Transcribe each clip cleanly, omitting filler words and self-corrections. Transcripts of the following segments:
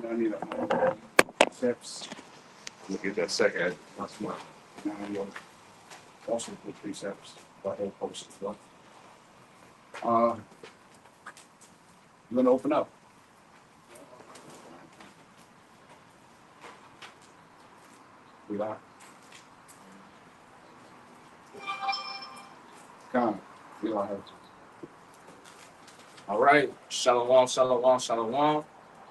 I need a steps. Look at that second. That's one. Now you'll also put precepts. The whole post as well. I'm gonna open up. We are. Come. We are. All right, shalom, shalom, shalom.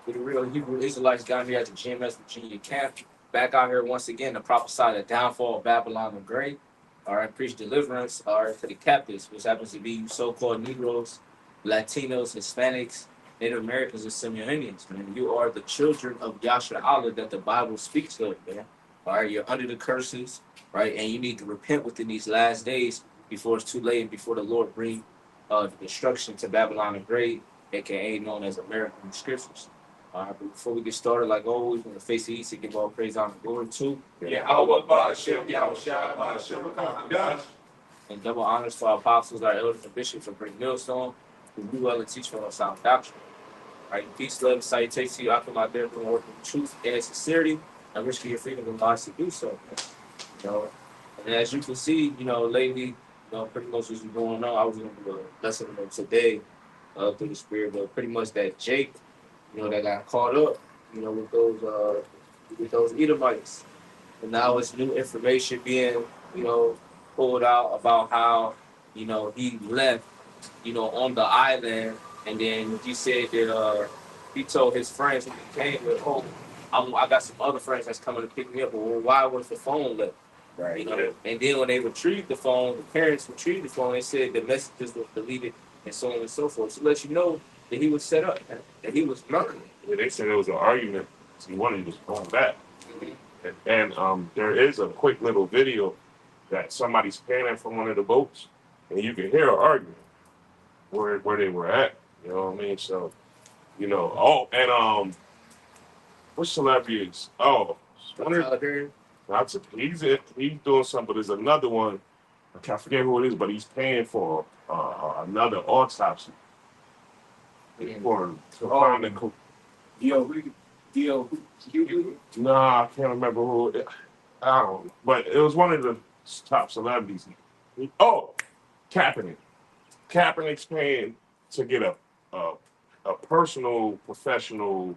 We the real Hebrew Israelites got here at the GMS Virginia camp. Back out here once again to prophesy the downfall of Babylon the Great. All right, preach deliverance. All right, for the captives, which happens to be you so-called Negroes, Latinos, Hispanics, Native Americans, and Simeon Indians. Man, you are the children of Yahshua Allah that the Bible speaks of. Man, all right, you're under the curses, right, and you need to repent within these last days before it's too late and before the Lord brings destruction to Babylon the Great, aka known as American scriptures. But before we get started, like always, when the face of East, give all praise, honor, and glory to. And double honors to our apostles, our elders, and bishops for Great Millstone, who do well and teach for us sound doctrine. Right, peace, love, and salutation to you. I come out there from working with truth and sincerity, and risk your freedom and lives to do so. You know, and as you can see, lately, pretty much what's going on. I was going to do a lesson today through the spirit, but pretty much that Jake, that got caught up, with those Edomites. And now it's new information being, pulled out about how, he left, on the island, and then he said that he told his friends when he came with, I got some other friends that's coming to pick me up. But well, why was the phone left? Right. And then when they retrieved the phone, the parents retrieved the phone. They said the messages were deleted and so on and so forth. To let you know that he was set up, that he was murdered. Yeah, they said it was an argument. So he wanted his phone back. Mm-hmm. And there is a quick little video that somebody's panning from one of the boats, and you can hear an argument where they were at. You know what I mean? So, what celebrity is? He's doing something, but there's another one. I can't forget who it is, but he's paying for another autopsy. For find the Nah, I can't remember who. I don't know, but it was one of the top celebrities. Oh, Kaepernick. Kaepernick's paying to get a personal, professional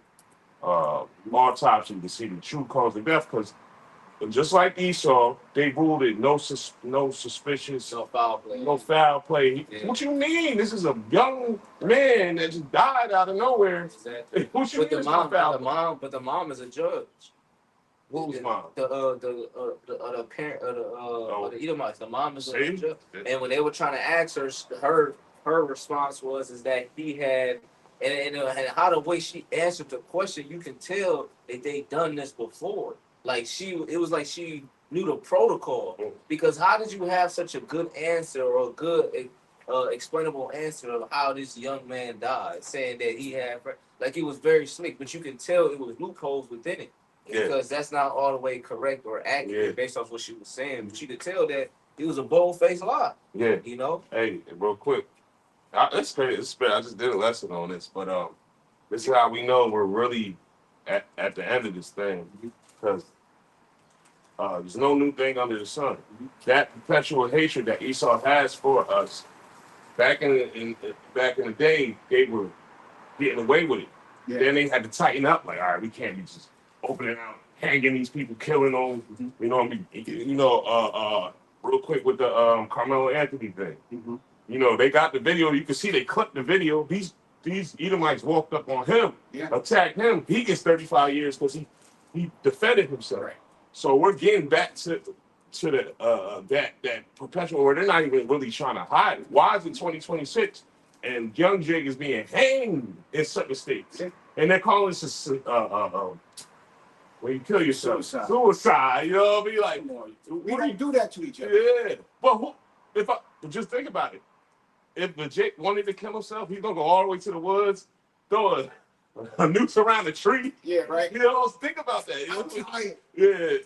autopsy to see the true cause of death, because just like Esau, they ruled it no suspicious, no foul play. No foul play. Yeah. What you mean? This is a young man that just died out of nowhere. Exactly. What you mean? But the mom is a judge. Who's mom? The parent of the Edomites. The mom is a judge. And when they were trying to ask her response was that he had. And how the way she answered the question, you can tell that they done this before. It was like she knew the protocol. Because how did you have such a good answer or a good explainable answer of how this young man died, saying that he had, it was very slick, but you can tell it was loopholes within it. Because that's not all the way correct or accurate based off what she was saying. But you could tell that it was a bold-faced lie. Yeah. Hey, real quick. It's crazy. I just did a lesson on this, but this is how we know we're really at the end of this thing, because there's no new thing under the sun. That perpetual hatred that Esau has for us, back in the day, they were getting away with it. Yeah. Then they had to tighten up. All right, we can't be just opening out, hanging these people, killing them. Mm-hmm. Real quick with the Carmelo Anthony thing. Mm-hmm. They got the video. You can see they clipped the video. These Edomites walked up on him, attacked him. He gets 35 years because he defended himself. Right. So we're getting back to the that perpetual where they're not even really trying to hide it. Why is it 2026 and young Jake is being hanged in certain states, and they're calling this when you kill yourself, suicide. You know what I mean? Like, we don't do that to each other. Yeah, but just think about it. If Jake wanted to kill himself, he's gonna go all the way to the woods, throw a noose around the tree. Yeah, right. Think about that.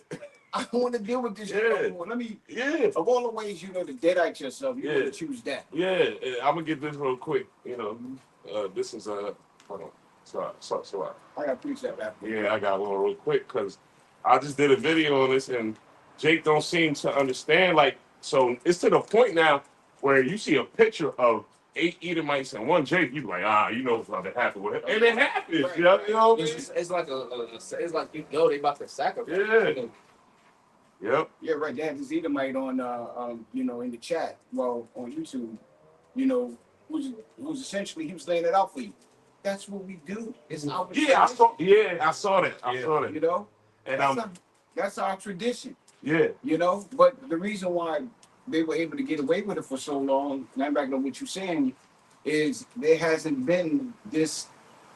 I don't want to deal with this. Let me. Yeah. Of all the ways to deadite yourself, you want to choose that. Yeah. I'm gonna get this real quick. This is hold on. So I got preach that back. yeah, I got one real quick because I just did a video on this and Jake don't seem to understand. Like, so it's to the point now where you see a picture of 8 Edomites and 1 Jake, you be like, you know what's about to happen with him. And it happens, Right. you know what I mean? It's like it's like you know they about to sacrifice. Yeah. Yep. Yeah, right. They had this Edomite on, in the chat, well, on YouTube, you know, who's essentially, he was laying it out for you. That's what we do. It's our Yeah, I saw that. I saw that. You know, And that's our tradition. yeah. You know, but the reason why they were able to get away with it for so long, and I'm back on what you're saying, is there hasn't been this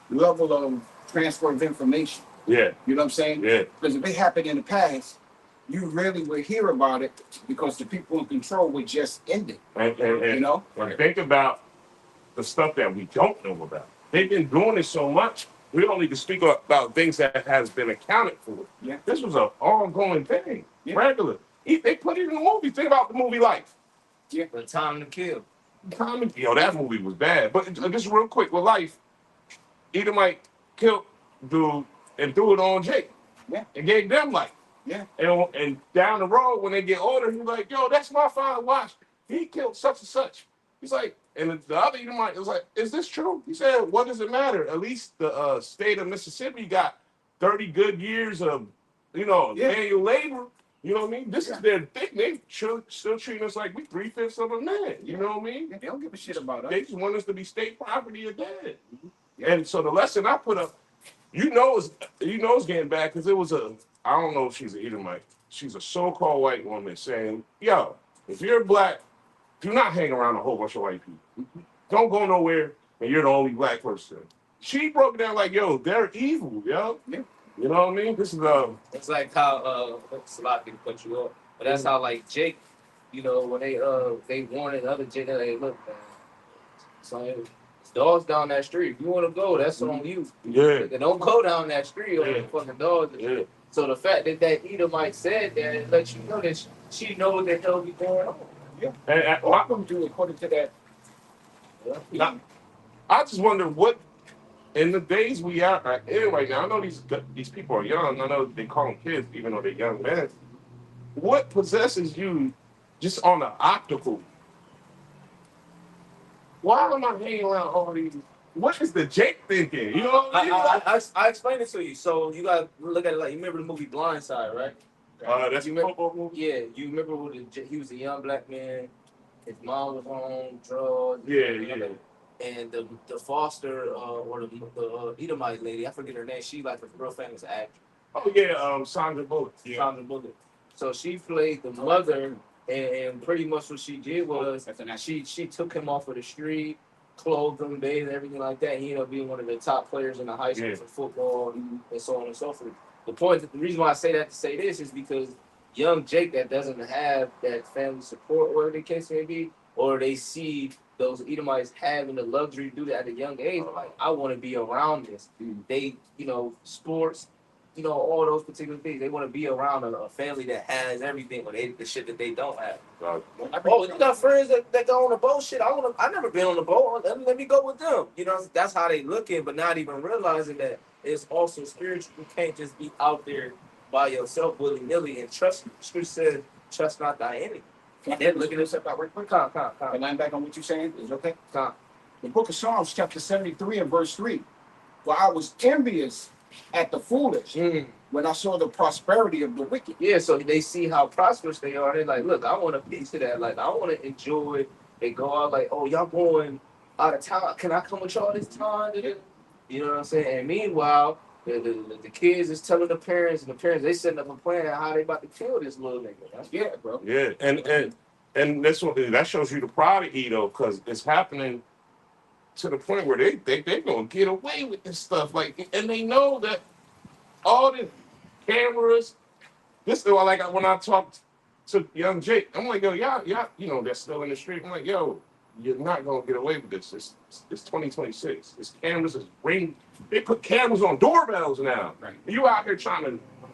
level of transfer of information. Yeah. You know what I'm saying? Yeah. Because if it happened in the past, you really would hear about it because the people in control would just end it. And You know? and think about the stuff that we don't know about. They've been doing it so much, we don't need to speak about things that has been accounted for. Yeah. This was an ongoing thing, Yeah. regular. They put it in the movie. Think about the movie Life. The Time to Kill. That movie was bad. But just real quick with Life, Edomite killed dude and threw it on Jake. Yeah. And gave them life. Yeah. And down the road, when they get older, he's like, yo, that's my father. Watch. He killed such and such. He's like, and the other Edomite was like, is this true? He said, what does it matter? At least the state of Mississippi got 30 good years of, manual labor. You know what I mean? This is their thing. They still treating us like we 3/5 of a man. You know what I mean? Yeah, they don't give a shit about us. They just want us to be state property or dead. Yeah. And so the lesson I put up, it's getting bad because it was I don't know if she's an Edomite. She's a so-called white woman saying, yo, if you're black, do not hang around a whole bunch of white people. Don't go nowhere and you're the only black person. She broke it down like, yo, they're evil, yo. Yeah. You know what I mean? This is It's like how it's a lot of people put you up, but that's how like Jake, when they wanted the other Jake, they look, man. So it's dogs down that street. If you want to go, that's on you. Yeah. They don't go down that street or the fucking dogs. Yeah. So the fact that Edomite said that, it lets you know that she knows what the hell be going on. Yeah. And Welcome to according to that. Yeah. I just wonder what, in the days we are in right now, I know these people are young. I know they call them kids, even though they're young men. What possesses you just on the optical? Why am I hanging around all these? What is the Jake thinking? You know what I mean? I explained it to you. So you gotta look at it like, you remember the movie Blindside, right? That's you a remember, football movie? Yeah, you remember he was a young black man. His mom was on drugs. Yeah. And the foster or the Edomite lady, I forget her name. She like a real famous actress. Oh yeah, Sandra Bullock. Yeah. Sandra Bullock. So she played the mother, and pretty much what she did was she took him off of the street, clothed him, bathed, everything like that. He ended up being one of the top players in the high school for football and so on and so forth. The reason why I say that to say this is because young Jake that doesn't have that family support, whatever the case may be, or they see those Edomites having the luxury to do that at a young age, like, I want to be around this. They, sports, all those particular things. They want to be around a family that has everything, or the shit that they don't have. You got friends that go on the boat. Shit, I never been on the boat. Let me go with them. That's how they looking, but not even realizing that it's also spiritual. You can't just be out there by yourself willy nilly and trust. Scripture says, "Trust not thy enemy." And then look at this up right quick. And I'm back on what you're saying. Is okay? The book of Psalms, chapter 73 and verse 3. For I was envious at the foolish when I saw the prosperity of the wicked. Yeah, so they see how prosperous they are. They're like, look, I want a piece of that. Like, I want to enjoy. They go out like, oh, y'all going out of town. Can I come with y'all this time? You know what I'm saying? And meanwhile, the kids is telling the parents, and the parents, they setting up a plan how they about to kill this little nigga. Bro. Yeah, and that's what that shows you the pride of Edo, because it's happening to the point where they gonna get away with this stuff, like, and they know that all the cameras. This is like when I talked to young Jake, I'm like, yo, y'all, they're still in the street. I'm like, yo, you're not gonna get away with this. It's 2026. It's cameras. They put cameras on doorbells now. Right. You out here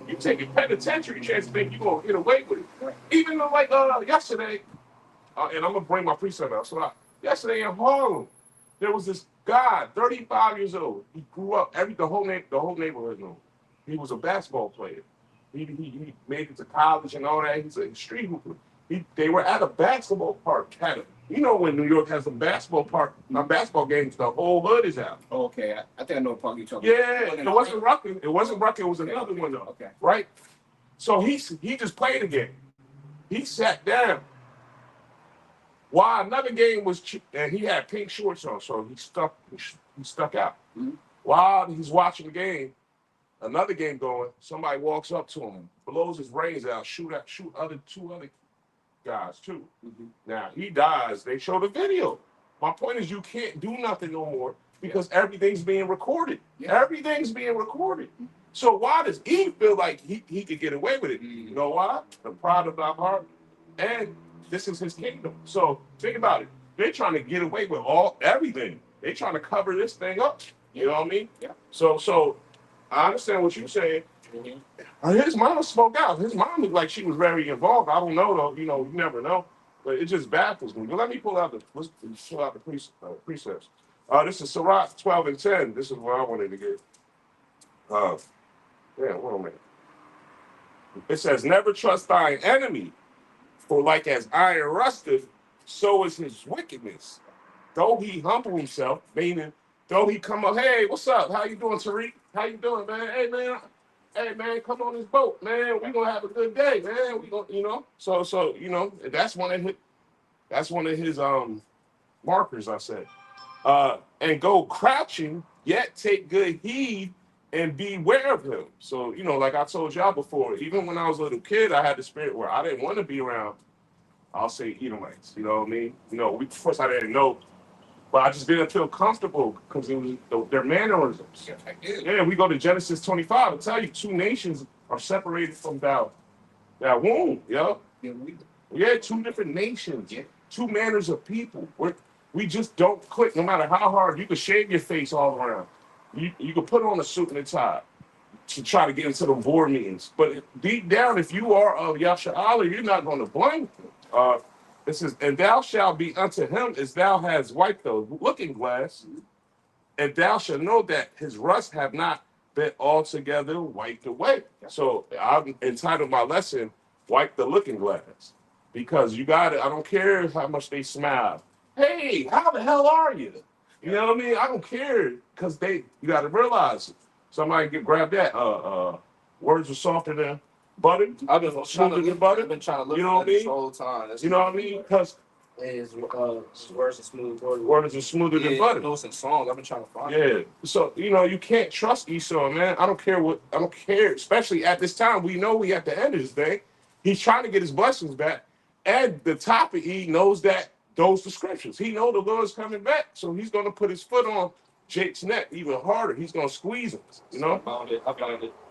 you taking penitentiary chance to think you're gonna get away with it. Right. Even though, yesterday, and I'm gonna bring my precept out. So yesterday in Harlem, There was this guy, 35 years old. He grew up. The whole neighborhood knew him. He was a basketball player. He made it to college and all that. He's a street hooper. They were at a basketball park. You know when New York has a basketball park, basketball games, the whole hood is out. Okay, I think I know the park you're talking Yeah, about. it wasn't Rucker. It wasn't Rucker. It was another one though. Okay. Right. So he just played a game. He sat down. While another game was, and he had pink shorts on, so he stuck out. Mm-hmm. While he's watching the game, another game going, somebody walks up to him, blows his brains out, shoot two other guys too. Mm-hmm. Now he dies. They show the video. My point is, you can't do nothing no more because everything's being recorded. Yeah. Everything's being recorded. So why does he feel like he could get away with it? Mm-hmm. You know why? The pride of our heart, and this is his kingdom. So think about it. They're trying to get away with everything. They're trying to cover this thing up. You know what I mean? Yeah. So I understand what you're saying. Mm-hmm. His mom spoke out. His mom looked like she was very involved. I don't know though. You know, you never know. But it just baffles me. But let me pull out the precepts. This is Sirach 12 and 10. This is what I wanted to get. Wait a minute. It says, "Never trust thine enemy, for like as iron rusteth, so is his wickedness. Though he humble himself," meaning though he come up, "Hey, what's up? How you doing, Tariq? How you doing, man? Hey, man, come on this boat, man. We gonna have a good day, man. We gonna, you know." So you know, that's one of his markers. I said, and go crouching, yet take good heed and beware of him. So you know, like I told y'all before, even when I was a little kid, I had the spirit where I didn't want to be around, I'll say, Edomites. You know what I mean? You know, of course I didn't know. But I just didn't feel comfortable because it was their mannerisms. Yeah, we go to Genesis 25 and tell you 2 nations are separated from that womb. Yeah, 2 different nations, 2 manners of people. We just don't click. No matter how hard you can shave your face all around, you can put on a suit and a tie to try to get into the board meetings. But deep down, if you are of Yasha'Allah, you're not going to blame him. It says, "And thou shalt be unto him as thou hast wiped the looking glass, and thou shalt know that his rust have not been altogether wiped away." So I've entitled my lesson, "Wipe the Looking Glass." Because you got it. I don't care how much they smile. Hey, how the hell are you? You know what I mean? I don't care because you got to realize somebody grab that. Words are softer than butter. I've been trying to look You know what I this mean? whole time. You know what I mean? Because his words are smooth. words are smoother than butter. Know some songs. I've been trying to find. Yeah. So, you know, you can't trust Esau, man. I don't care, especially at this time. We know we at the end of this thing. He's trying to get his blessings back. And the topic, he knows that those descriptions. He knows the Lord's coming back. So he's going to put his foot on Jake's neck even harder. He's going to squeeze him, you know? I found it.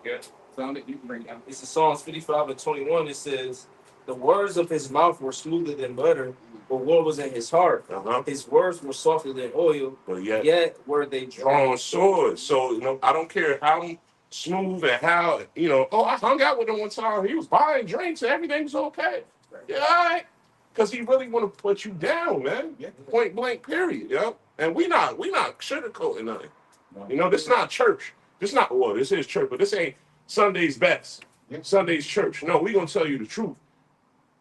Yeah. Found it. You can bring it down. It's in Psalms 55 and 21. It says, "The words of his mouth were smoother than butter, but what was in his heart? Uh-huh. His words were softer than oil, But yet were they drawn swords." So, you know, I don't care how smooth and how, you know, I hung out with him one time. He was buying drinks and everything was okay. Yeah, all right. Because he really want to put you down, man. Yeah. Point blank, period. Yeah. And we not sugarcoating nothing. No. You know, this not church. This is church, but this ain't Sunday's best. Yeah. Sunday's church. No, we gonna tell you the truth.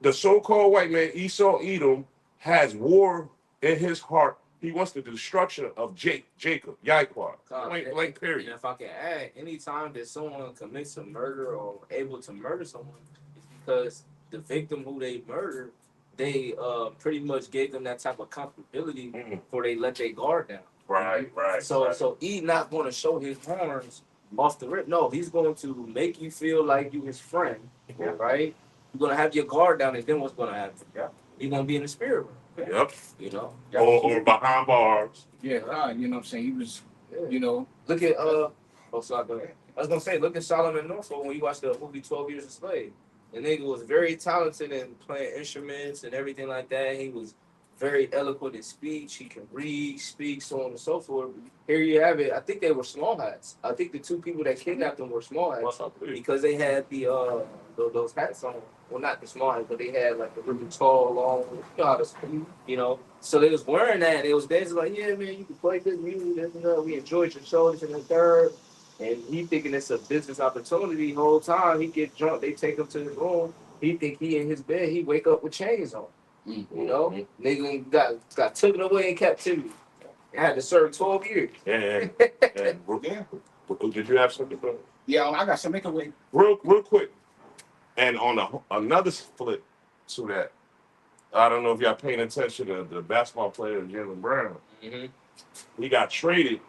The so-called white man, Esau Edom, has war in his heart. He wants the destruction of Jacob, Yaquar. Point blank, period. And if I can add, anytime that someone commits a murder or able to murder someone, it's because the victim who they murdered, they pretty much gave them that type of comfortability before they let their guard down. Right. So he not going to show his horns off the rip. No, he's going to make you feel like you his friend, right? You're going to have your guard down, and then what's going to happen? Yeah. You're going to be in the spirit realm. Yep. You know? Or behind bars. Yeah, you know what I'm saying? He was, you know. Look at, sorry, go ahead. I was going to say, look at Solomon Norfolk when you watch the movie 12 Years a Slave. The nigga was very talented in playing instruments and everything like that. He was very eloquent in speech. He can read, speak, so on and so forth. Here you have it. I think they were small hats. I think the two people that kidnapped them were small hats because they had those hats on. Well, not the small hats, but they had like the really tall, long, you know how to speak, you know. So they was wearing that. And they was dancing like, yeah, man, you can play good music. You know, we enjoyed your show, this and the third. And he thinking it's a business opportunity the whole time. He get drunk. They take him to his room. He think he in his bed. He wake up with chains on. You know, nigga got taken away in captivity. I had to serve 12 years. Yeah. Yeah. Did you have something? Bro? Yeah, I got some make a way. Real quick. And on another flip to that, I don't know if y'all paying attention to the basketball player Jaylen Brown. Mm-hmm. He got traded.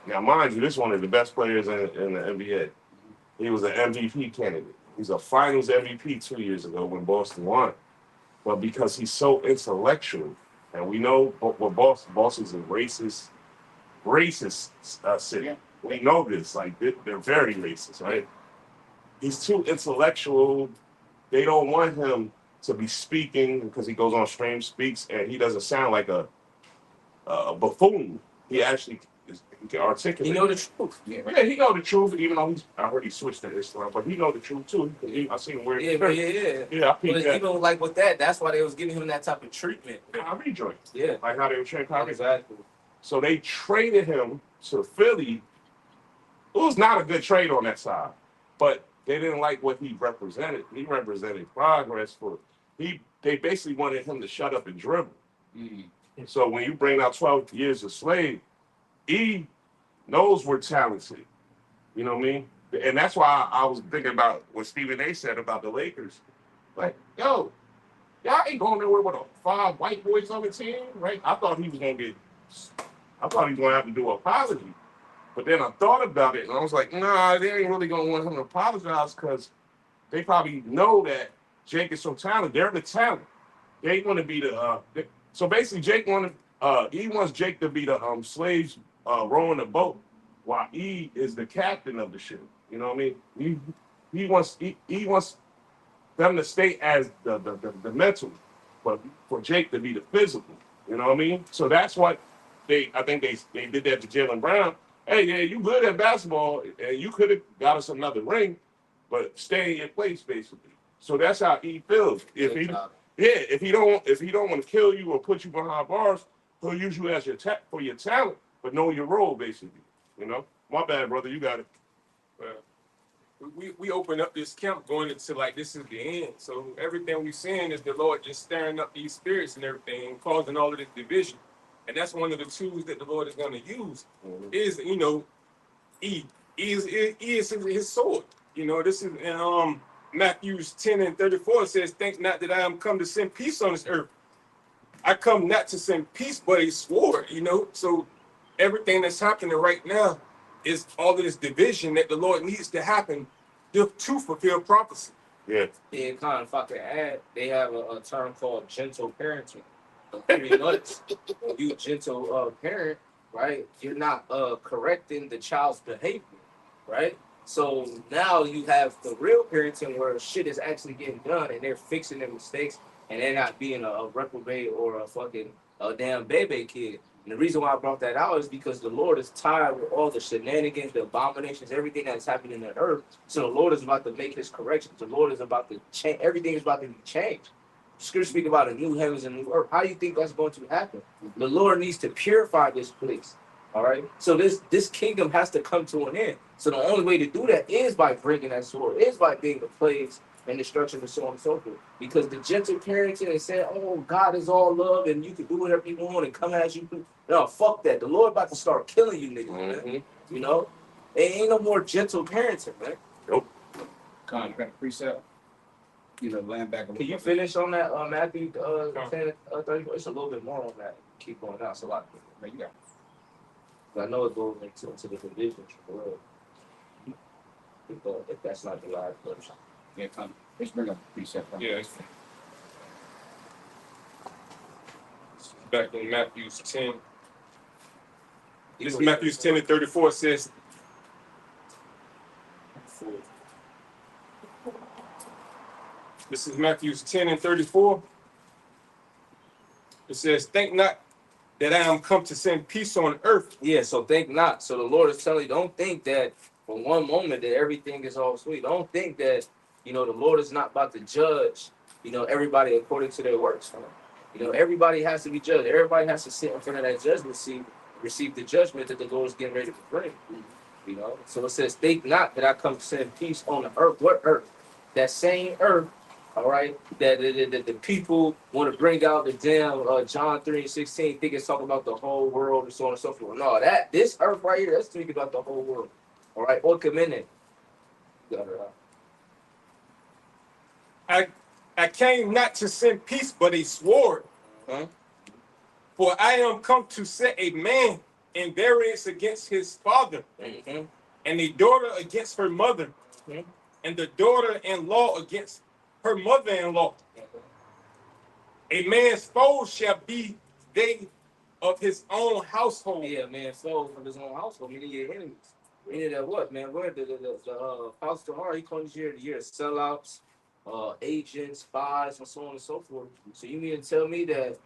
Now, mind you, this is one of the best players in the NBA. He was an MVP candidate. He's a Finals MVP 2 years ago when Boston won. But because he's so intellectual, and we know what Boston's a racist city. Yeah. We know this. Like they're very racist, right? He's too intellectual. They don't want him to be speaking because he goes on stream, speaks, and he doesn't sound like a buffoon. He actually he can articulate. He know the truth. Yeah, he know the truth. Even though I heard he switched to Islam, but he know the truth too. I seen him wear. Yeah. Yeah, I But peeped that. even like with that's why they was giving him that type of treatment. I rejoined. Yeah, Like how they were trading Kyrie. exactly. So they traded him to Philly. It was not a good trade on that side, but they didn't like what he represented. He represented progress they basically wanted him to shut up and dribble. So when you bring out 12 years a slave, he knows we're talented. You know what I mean? And that's why I was thinking about what Stephen A said about the Lakers. Like, yo, y'all ain't going nowhere with 5 white boys on the team, right? I thought he was going to have to do an apology. But then I thought about it, and I was like, nah, they ain't really going to want him to apologize because they probably know that Jake is so talented. They're the talent. They want to be so basically Jake he wants Jake to be the slaves rowing the boat while E is the captain of the ship. You know what I mean? He wants them to stay as the mental, but for Jake to be the physical. You know what I mean? So that's what I think they did that to Jaylen Brown. Hey, yeah, you good at basketball, and you could have got us another ring, but stay in your place, basically. So that's how he feels. If he don't want to kill you or put you behind bars, he'll use you as for your talent, but know your role, basically. You know, my bad, brother. You got it. We open up this camp going into like this is the end. So everything we're seeing is the Lord just stirring up these spirits and everything, and causing all of this division. And that's one of the tools that the Lord is going to use. Is E is his sword. You know, this is in Matthew 10:34 says, "Think not that I am come to send peace on this earth. I come not to send peace, but a sword." You know, so everything that's happening right now is all of this division that the Lord needs to happen to fulfill prophecy. Yeah. Yeah, kind of, if I could add, they have a term called gentle parenting. Pretty much, when you gentle parent, right, you're not correcting the child's behavior, right? So now you have the real parenting where shit is actually getting done and they're fixing their mistakes and they're not being a reprobate or a damn baby kid. And the reason why I brought that out is because the Lord is tired with all the shenanigans, the abominations, everything that's happening on earth. So the Lord is about to make his corrections. The Lord is about to change. Everything is about to be changed. Scripture speak about a new heavens and new earth. How do you think that's going to happen? The Lord needs to purify this place. All right. So this kingdom has to come to an end. So the only way to do that is by bringing that sword, is by being the plagues and destruction and so on and so forth. Because the gentle parenting and saying, "Oh, God is all love and you can do whatever you want and come as you do." No, fuck that. The Lord about to start killing you niggas, man. You know? There ain't no more gentle parenting, man. Nope. Contract precept. You know, land back. Can you finish on that Matthew 10, 34? It's a little bit more on that. Keep going down. It's a lot. Man, you got I know it goes into the divisions for real. If that's not the live version. Yeah, come. Let's bring up the precept. Yeah. Back in Matthew 10. This is Matthew 10:34 says, this is Matthew 10:34. It says, think not that I am come to send peace on earth. Yeah, so think not. So the Lord is telling you, don't think that for one moment that everything is all sweet. Don't think that, the Lord is not about to judge, everybody according to their works. Everybody has to be judged. Everybody has to sit in front of that judgment seat, receive the judgment that the Lord is getting ready to bring. So it says, think not that I come to send peace on the earth. What earth? That same earth, all right, that the people want to bring out the damn John 3:16, think it's talking about the whole world and so on and so forth. No, this earth right here, that's speaking about the whole world. All right, or commend I came not to send peace, but a sword. Huh? For I am come to set a man in variance against his father, Mm-hmm. and a daughter against her mother, Mhm. and the daughter-in-law against her mother-in-law. A man's foes shall be they of his own household. Yeah, man, so from his own household, meaning your enemies. Meaning that what, man? Where the Pastor Hart, he calls you the year of sellouts, agents, spies, and so on and so forth. So you mean to tell me that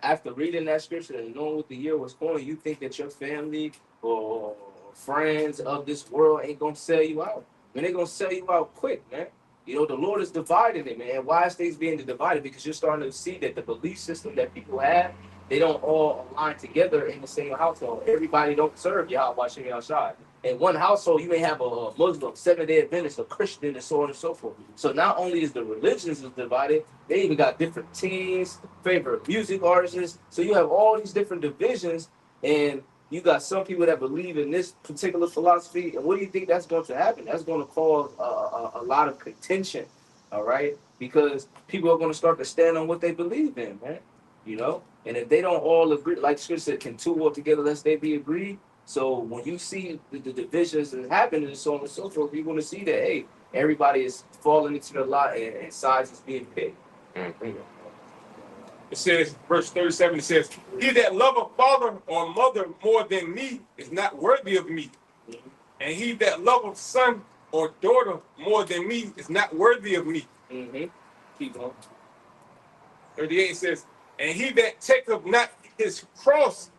after reading that scripture and knowing what the year was going, you think that your family or friends of this world ain't gonna sell you out? Man, they're gonna sell you out quick, man. The Lord is dividing it, man. Why is things being divided? Because you're starting to see that the belief system that people have, they don't all align together in the same household. Everybody don't serve Yahweh Shem Yahshai. In one household, you may have a Muslim, Seventh-day Adventist, a Christian, and so on and so forth. So not only is the religions divided, they even got different teams, favorite music artists. So you have all these different divisions, and you got some people that believe in this particular philosophy. And what do you think that's going to happen? That's going to cause a lot of contention, all right? Because people are going to start to stand on what they believe in, man. And if they don't all agree, like Scripture said, can two walk together lest they be agreed? So when you see the divisions that happen and so on and so forth, you're going to see that, hey, everybody is falling into the lot and sides is being picked. Mhm. It says, verse 37, it says, he that loveth father or mother more than me is not worthy of me. And he that loveth son or daughter more than me is not worthy of me. Mm-hmm. Keep going. 38 says, and he that taketh not his cross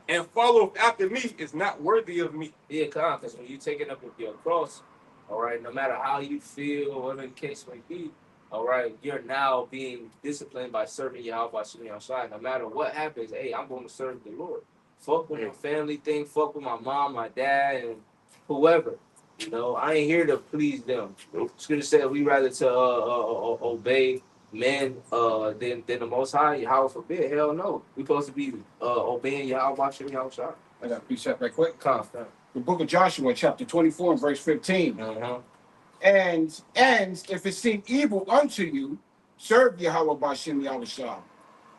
and followeth after me is not worthy of me. Yeah, because when you taking up your cross, all right, no matter how you feel or whatever the case may be, all right, you're now being disciplined by serving Yahweh Shem Yahshai. No matter what happens, hey, I'm going to serve the Lord. Fuck with my family thing, fuck with my mom, my dad, and whoever. I ain't here to please them. Scripture said we rather to obey men than the Most High. Yahweh forbid. Hell no. We supposed to be obeying Yahweh Shem Yahshai. I got a precept right quick. Constant. The book of Joshua, chapter 24, and verse 15. Uh-huh. And if it seem evil unto you, serve Yahweh Bashem Yahushua.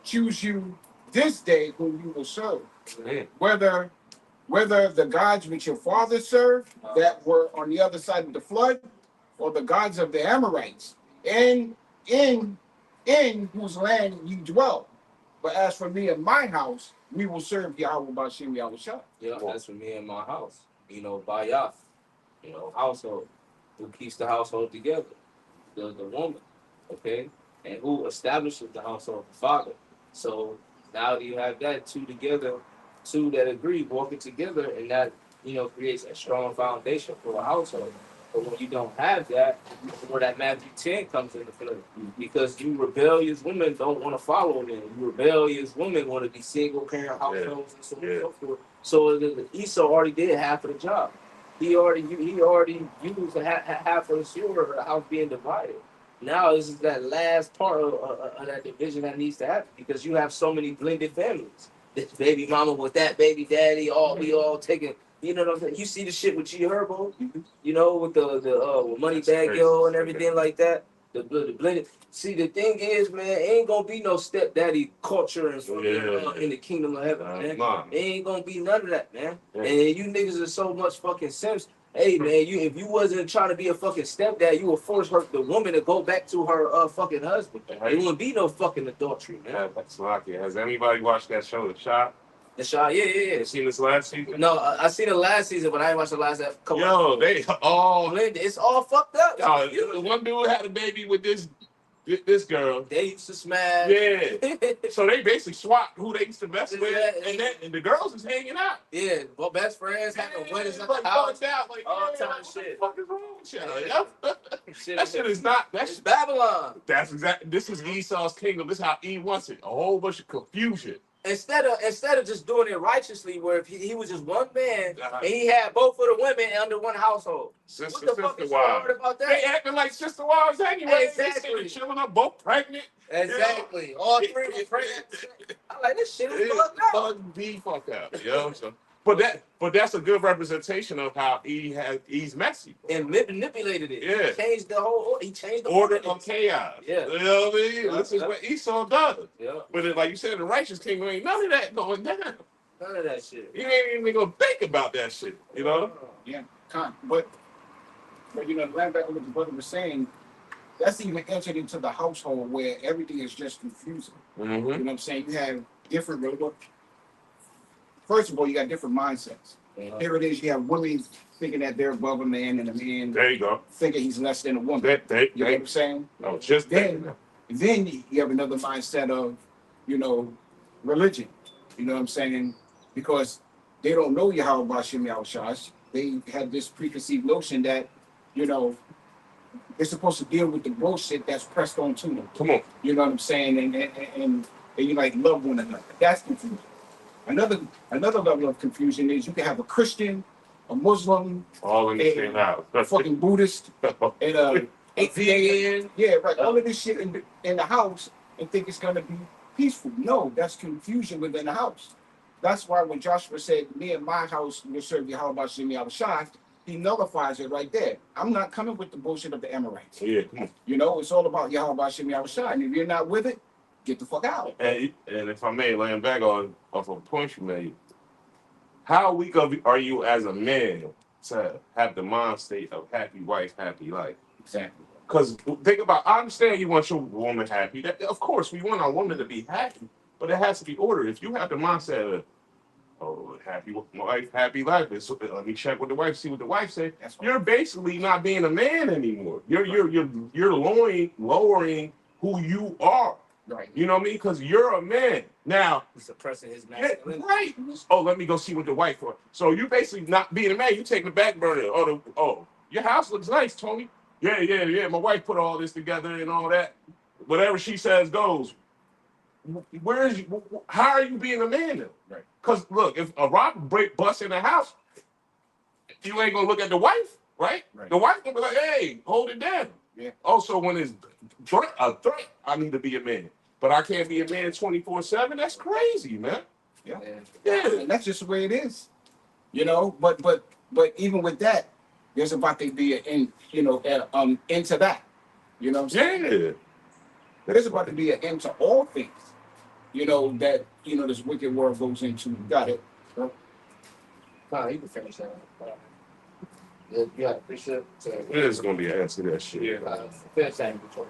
Choose you this day whom you will serve. Yeah. Whether the gods which your fathers served that were on the other side of the flood, or the gods of the Amorites, and in whose land you dwell. But as for me and my house, we will serve Yahweh Bashem Yahushua. Yeah, that's for me and my house. Bayaf. Household. Who keeps the household together? The woman. Okay? And who establishes the household? The father. So now you have that two together, two that agree, walking together, and that creates a strong foundation for a household. But when you don't have that, where that Matthew 10 comes into play. Because you rebellious women don't want to follow them. You rebellious women want to be single parent households and so on and so forth. So Esau already did half of the job. He already used half of the sewer of the house being divided. Now this is that last part of that division that needs to happen because you have so many blended families. This baby mama with that baby daddy, we all taking. You know what I'm saying? You see the shit with G Herbo, with the money bag yo and everything like that. The blended. See, the thing is, man, ain't gonna be no stepdaddy culture in the kingdom of heaven, man. Ain't gonna be none of that, man. Yeah. And you niggas are so much fucking simps. Hey, man, if you wasn't trying to be a fucking stepdad, you would force the woman to go back to her fucking husband. There wouldn't be no fucking adultery, man. Yeah, that's lucky. Has anybody watched that show, The Shop? The Shop, yeah. You seen this last season? No, I seen the last season, but I ain't watched the last couple. Yo, they all it's all fucked up. Yo, one dude had a baby with this this girl. They used to smash. Yeah. So they basically swapped who they used to mess with, Exactly. and the girls is hanging out. Yeah, well, best friends having weddings at Like, the house. out, like, All yeah, type of shit. What the fuck is wrong with y'all? Shit That shit is not. It's Babylon. That's exactly. This is Esau's kingdom. This is how Eve wants it. A whole bunch of confusion. Instead of just doing it righteously, where if he was just one man Uh-huh. and he had both of the women under one household. Sister, What the fuck is so wives. hard about They that? acting like sister wives anyway. Exactly. They chilling up, both pregnant. Exactly. All three were pregnant. I'm like, this shit is fucked up. Fuck the fuck out. You know? So, but that's a good representation of how he's messy. And manipulated it. Yeah. He changed the Order of chaos. Yeah. You know what I mean? Yeah. This is what Esau does. Yeah. But it, like you said, the righteous kingdom ain't none of that going down. None of that shit. You ain't even gonna think about that shit. You know? Yeah, but you know, going back to what the brother was saying, that's even entered into the household where everything is just confusing. Mm-hmm. You know what I'm saying? You have different. First of all, you got different mindsets. Here it is. You have women thinking that they're above a man, and a man There you go. thinking he's less than a woman. You know what I'm saying? Oh, just Then you have another mindset of, you know, religion. You know what I'm saying? Because they don't know Yahweh Bashem Yahushua. They have this preconceived notion that, you know, they're supposed to deal with the bullshit that's pressed onto them. Come on. You know what I'm saying? And you like love one another. That's confusion. Another level of confusion is you can have a Christian, a Muslim, All in the same house. a fucking Buddhist, and a vegan. Yeah, right. All of this shit in the house and think it's gonna be peaceful. No, that's confusion within the house. That's why when Joshua said, "Me and my house will serve Yahweh Shem Yahushua," he nullifies it right there. I'm not coming with the bullshit of the Amorites. Yeah, come on. You know, it's all about Yahweh Shem Yahushua, and if you're not with it, get the fuck out. And if I may land back off of a point you made, how weak are you as a man to have the mind state of happy wife, happy life? Exactly. Because think about, I understand you want your woman happy. Of course, we want our woman to be happy, but it has to be ordered. If you have the mindset of, oh, happy wife, happy life, let me check with the wife, see what the wife says. You're basically not being a man anymore. You're lowering who you are. Right. You know what I mean? Because you're a man. Now, He's suppressing his masculinity. right. Oh, let me go see what the wife for. So you basically not being a man, you taking the back burner. Oh, your house looks nice, Tony. Yeah. My wife put all this together and all that. Whatever she says goes. How are you being a man then? Right. Because look, if a rock busts in the house, you ain't gonna look at the wife, right? Right. The wife gonna be like, hey, hold it down. Yeah. Also, when it's a threat, I need to be a man. But I can't be a man 24/7. That's crazy, man. Yeah. Yeah. And that's just the way it is. You know, but even with that, there's about to be an into that. You know what I'm saying? Yeah. There's about to be an end to all things. You know, that this wicked world goes into. Got it. Nah, you can finish that. Yeah, you got appreciate it. It's gonna be an answer to that shit. Yeah. Finish that before.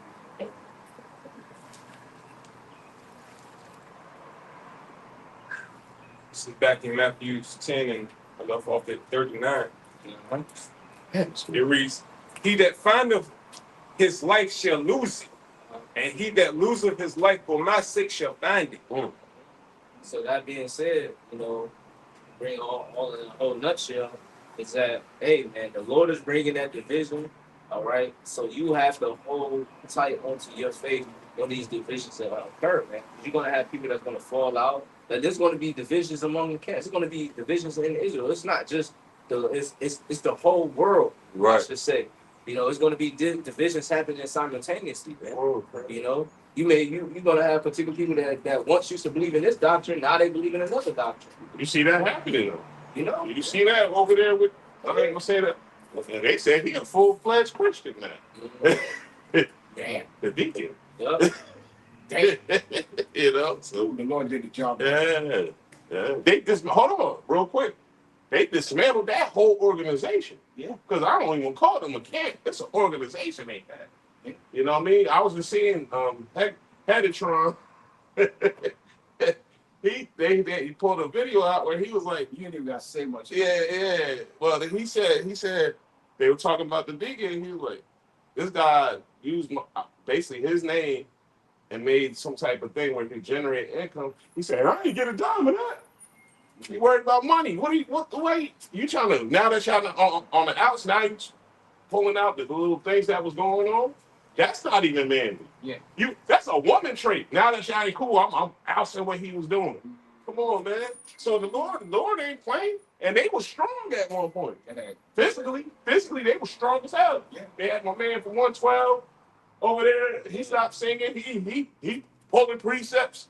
This is back in Matthew 10, and I left off at 39. It reads, "He that findeth his life shall lose it, and he that loseth his life for my sake shall find it." So that being said, bring all in a whole nutshell is that, hey man, the Lord is bringing that division, all right? So you have to hold tight onto your faith when these divisions that occur, man. You're gonna have people that's gonna fall out. That there's gonna be divisions among the cats. There's gonna be divisions in Israel. It's not just it's the whole world, I should say. It's gonna be divisions happening simultaneously, man. You're gonna have particular people that once used to believe in this doctrine, now they believe in another doctrine. You see that happening though. You see that over there with, I ain't gonna say that. They said he a full-fledged Christian now. Damn. The deacon. Yep. Damn. So The Lord did the job. yeah. They just hold on real quick. They dismantled that whole organization. Yeah. Because I don't even call them a camp. It's an organization, ain't that? You know what I mean? I was just seeing Hedatron. He pulled a video out where he was like, You ain't even got to say much. yeah. Well, then he said they were talking about the deacon, and he was like, this guy used basically his name and made some type of thing where he could generate income. He said, I ain't get a dime of that. You worried about money. What the way? You trying to, now that y'all on the outs, now you pulling out the little things that was going on? That's not even manly. Yeah. That's a woman trait. Now that y'all ain't cool, I'm ousting what he was doing. Come on, man. So the Lord ain't playing. And they were strong at one point. Physically, they were strong as hell. Yeah. They had my man from 112 over there. He stopped singing. He pulling precepts.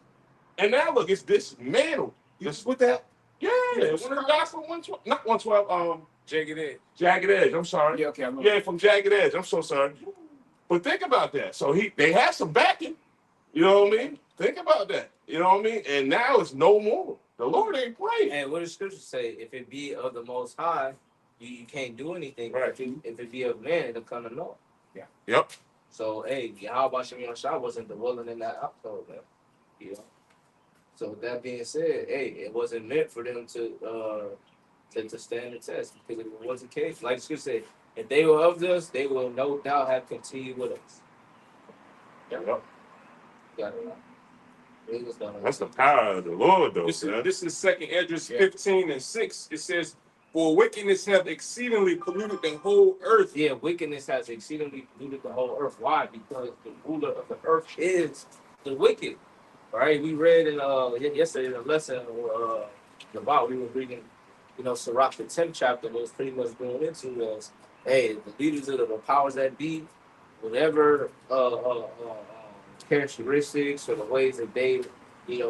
And now look, it's dismantled. Just with that? Yeah, one of the guys from 112, not 112, Jagged Edge. Jagged Edge. I'm sorry. Yeah, okay, I remember. Yeah, from Jagged Edge. I'm so sorry. But think about that. So they had some backing. You know what I mean? Think about that. You know what I mean? And now it's no more. The Lord ain't playing. And what does Scripture say? If it be of the Most High, you can't do anything. Right. If it be of man, it'll come to naught. Yeah. Yep. So, hey, how about Shimon Shah wasn't dwelling in that household, man? You know. So with that being said, hey, it wasn't meant for them to stand the test, because if it was the case, like the Scripture said, if they were of us, they will no doubt have continued with us. Yep. Got it. It was done. That's the power of the Lord, though. This man. is 2nd Esdras Yeah. 15:6. It says, for wickedness hath exceedingly polluted the whole earth. Yeah, wickedness has exceedingly polluted the whole earth. Why? Because the ruler of the earth is the wicked. All right, we read in yesterday in a lesson about, we were reading, Sirach the 10th chapter was pretty much going into was, hey, the leaders of the powers that be, whatever characteristics or the ways that they,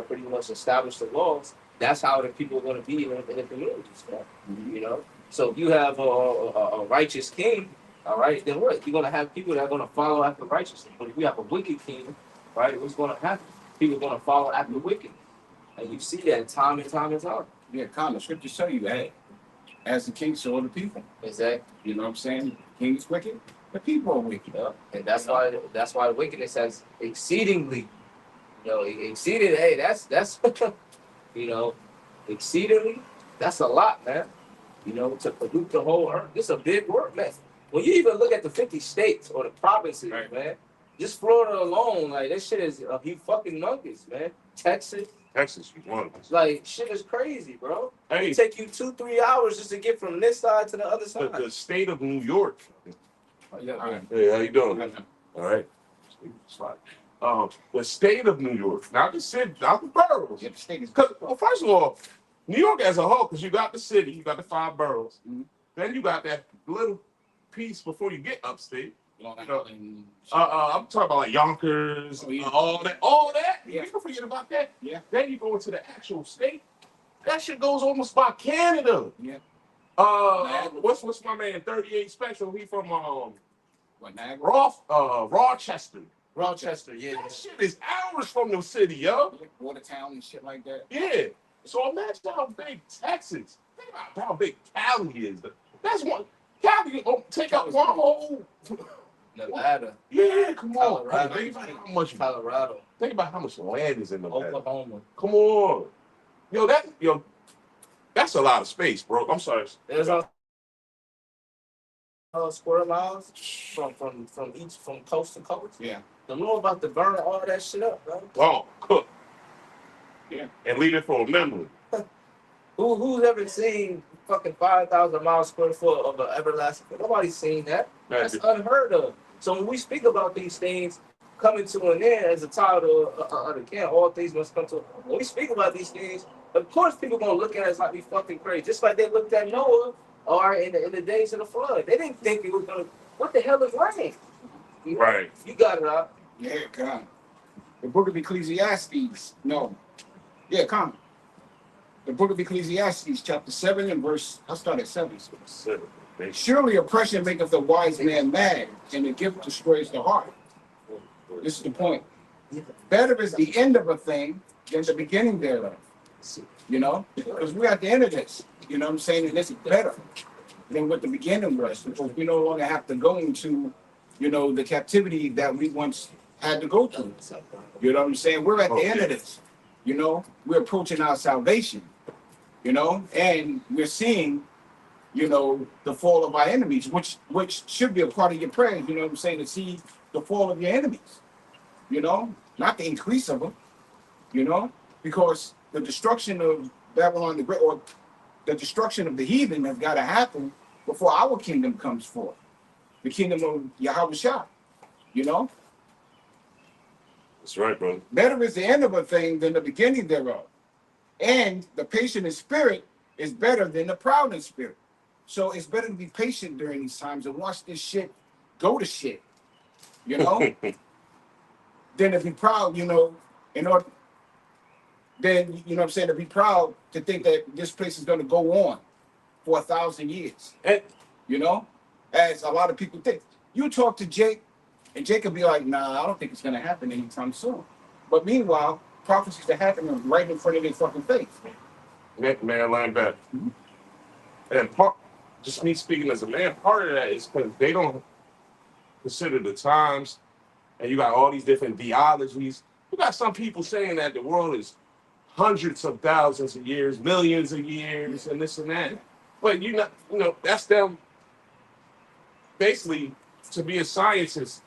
pretty much establish the laws, that's how the people are going to be in the communities, man. So if you have a righteous king, all right, then what? You're going to have people that are going to follow after righteousness. But if you have a wicked king, right, what's going to happen? People are going to follow after wickedness. And you see that time and time and time. Yeah, the scriptures tell you, hey, as the king, so are the people. Exactly. You know what I'm saying? The king is wicked, the people are wicked. Yeah. And that's why wickedness has exceedingly, exceeded. Hey, that's exceedingly, that's a lot, man. To pollute the whole earth. This is a big work, man. When you even look at the 50 states or the provinces, Right. man, just Florida alone, like, that shit is fucking nuggets, man. Texas, you won. like, shit is crazy, bro. Hey, It take you 2-3 hours just to get from this side to the other side. the state of New York. Yeah, all right. Hey, how you doing? All right. The state of New York, not the city, not the boroughs. Yeah, the state is Because, well, first of all, New York as a whole, because you got the city, you got the 5 boroughs. Mhm. Then you got that little piece before you get upstate. Long You know, Island. I'm talking about like Yonkers, Oh, yeah. all that. Yeah. You can forget about that. Yeah. Then you go into the actual state. That shit goes almost by Canada. Yeah. Niagara. What's my man 38 Special? He from What, Niagara? Rochester. Rochester, yeah. That shit is hours from the city, yo. Watertown and shit like that. Yeah. So imagine how big Texas. Think about how big Cali is. That's one. Cali take up one whole. Nevada, Yeah, come on. Colorado. Think about how much. Colorado, Think about how much land is in the land. Oklahoma. Come on. That's a lot of space, bro. I'm sorry. There's square miles from coast to coast. Yeah. The Lord about to burn all that shit up, bro. Oh, cook. Yeah. And leave it for a memory. Who's ever seen fucking 5,000 miles square foot of an everlasting? Nobody's seen that. That's unheard of. So when we speak about these things coming to an end as a title of the can, all things must come to. When we speak about these things, of course people gonna look at us like we fucking crazy, just like they looked at Noah or in the days of the flood. They didn't think it was gonna. What the hell is rain? Right. You got it out. Yeah, come. The book of Ecclesiastes. No. Yeah, come. The book of Ecclesiastes, chapter 7 and verse. I'll start at 7. Surely oppression maketh the wise man mad, and the gift destroys the heart. This is the point. Better is the end of a thing than the beginning thereof. Because we're at the end of this. You know what I'm saying? And this is better than what the beginning was, because we no longer have to go into, the captivity that we once had to go through. You know what I'm saying? We're at the end of this. We're approaching our salvation. And we're seeing, the fall of our enemies, which should be a part of your prayers, to see the fall of your enemies. you know, not the increase of them, you know, because the destruction of Babylon the Great, or the destruction of the heathen, has got to happen before our kingdom comes forth, the kingdom of Yahweh Shah, you know. That's right, brother. Better is the end of a thing than the beginning thereof. And the patient in spirit is better than the proud in spirit. So it's better to be patient during these times and watch this shit go to shit, you know, than to be proud, you know, in order, then, you know what I'm saying, to be proud to think that this place is going to go on for 1,000 years, And you know, as a lot of people think. You talk to Jake, and Jake will be like, nah, I don't think it's going to happen anytime soon. But meanwhile, prophecies are happening right in front of their fucking face. man, line back. And part, just me speaking as a man, part of that is because they don't consider the times, and you got all these different theologies. You got some people saying that the world is hundreds of thousands of years, millions of years, and this and that. But you know, that's them basically. To be a scientist,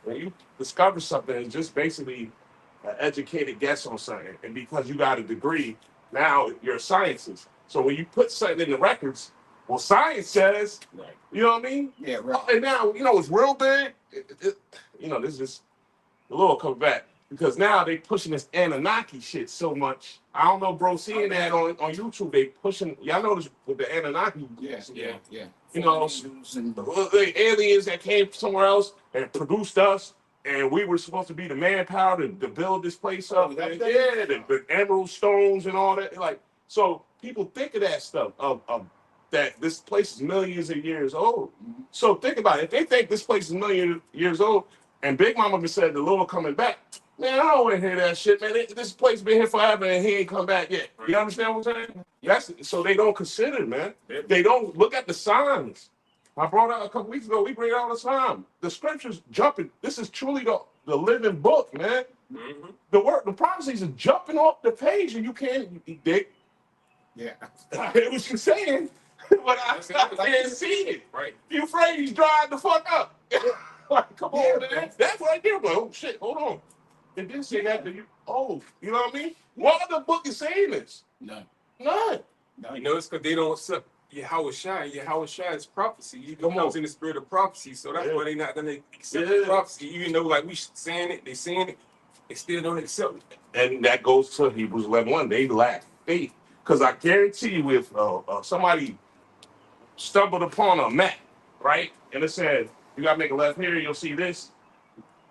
when you discover something, it's just basically an educated guess on something. And because you got a degree, now you're a scientist. So when you put something in the records, well, science says, Right. you know what I mean? Yeah, right. And now, you know, it's real big. You know, this is the Lord come back. Because now they pushing this Anunnaki shit so much. I don't know, bro, seeing that on YouTube, they pushing, y'all notice with the Anunnaki. Yeah. You know, And the aliens that came somewhere else and produced us, and we were supposed to be the manpower to build this place up. Oh, And, that's yeah, the emerald stones and all that. Like, so people think of that stuff of that this place is millions of years old. So think about it. If they think this place is millions of years old, and Big Mama said the Lord coming back, man, I don't want to hear that shit, man. This place been here forever and he ain't come back yet. You understand what I'm saying? That's so they don't consider, man. They don't look at the signs. I brought out a couple weeks ago. We bring it all the time. The scriptures jumping. This is truly the living book, man. Mm-hmm. The prophecies are jumping off the page, and you can't. yeah. It was you saying, but I can't see it. Right. You afraid he's dried the fuck up? Like, come on, Yeah, man. That's right there. But oh shit, hold on. It didn't say that to you. Oh, you know what I mean? What other book is saying this? None. None. You know, it's because they don't accept Yahweh Shai. Yahweh Shai is prophecy. He Come comes on. in the spirit of prophecy. So that's Yeah. why they're not going to accept Yeah. the prophecy. Even though, like, we saying it, they saying it, they still don't accept it. And that goes to Hebrews 11:1. They lack faith. Because I guarantee you, if somebody stumbled upon a map, right, and it said, you got to make a left here, you'll see this.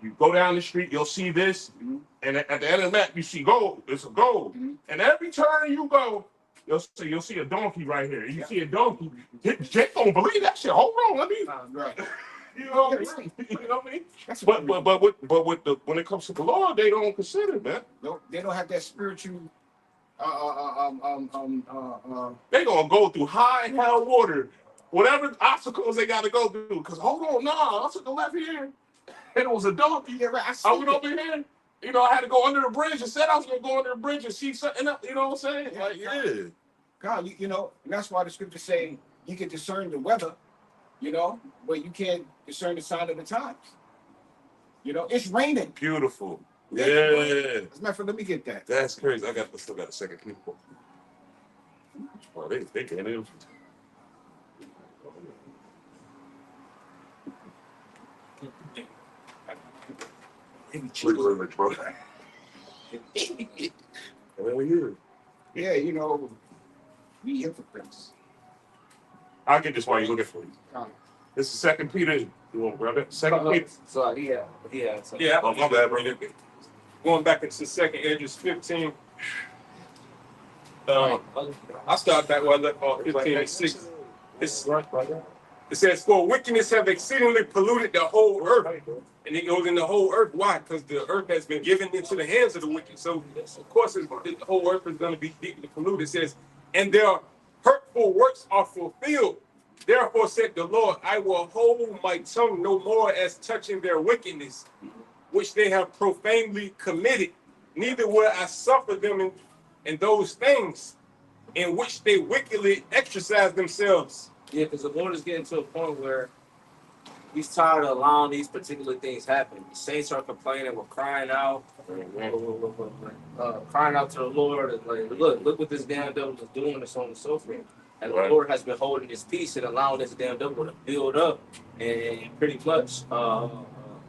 You go down the street, you'll see this. Mhm. And at the end of the map, you see gold. It's a gold. Mhm. And every turn you go, you'll see a donkey right here. You see a donkey. Jake don't believe that shit. Hold on, let me. Right. You know what I mean? You know what I mean? That's But with the when it comes to the Lord, they don't consider it, man. they don't have that spiritual. They gonna go through high hell water, whatever obstacles they got to go through. Cause hold on, nah, I took a left here, and it was a donkey. Yeah, right. I went over here. You know, I had to go under the bridge and said I was gonna go under the bridge and see something up. You know what I'm saying? Like, yeah. God, you know, and that's why the scriptures say you can discern the weather, you know, but you can't discern the sign of the times. You know, it's raining. Beautiful. Yeah. Yeah. As a matter of fact, let me get that. That's crazy. I still got a second people. Well, they can't even. Look, bro. Hell yeah. Yeah, you know, we hypocrites. I'll get this while you looking for it. This is Second Peter. You want to grab it? Second Peter. So yeah. So. Yeah. Oh, my bad, bro. Going back into 2nd Edges 15. I start back where I left off 15 and 6. It says, for wickedness have exceedingly polluted the whole earth. And it goes in the whole earth. Why? Because the earth has been given into the hands of the wicked. So, of course, the whole earth is going to be deeply polluted. It says, and their hurtful works are fulfilled. Therefore said the Lord, I will hold my tongue no more as touching their wickedness, which they have profanely committed. Neither will I suffer them in those things in which they wickedly exercise themselves. Yeah, because the Lord is getting to a point where He's tired of allowing these particular things happen. The saints are complaining, we're crying out, crying out to the Lord, and like, look what this damn devil is doing, and so on and so forth. And the Lord has been holding his peace and allowing this damn devil to build up and pretty much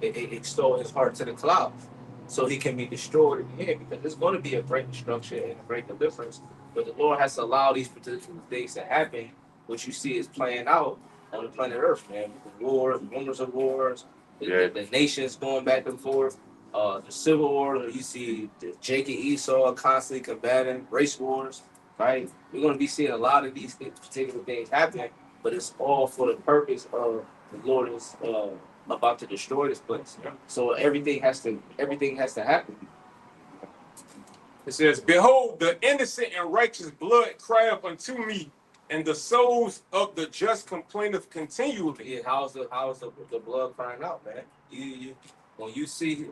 extol his heart to the clouds, so he can be destroyed again. Because there's going to be a great destruction and a great deliverance, but the Lord has to allow these particular things to happen. What you see is playing out on the planet Earth, man. The wars, rumors of wars, the nations going back and forth, the civil war. You see Jake and Esau constantly combating, race wars, right? We're going to be seeing a lot of these particular things happening, but it's all for the purpose of the Lord is about to destroy this place. So everything has to happen. It says, "Behold, the innocent and righteous blood cry up unto me, and the souls of the just complaineth continually." Yeah, how's the blood crying out, man? When you see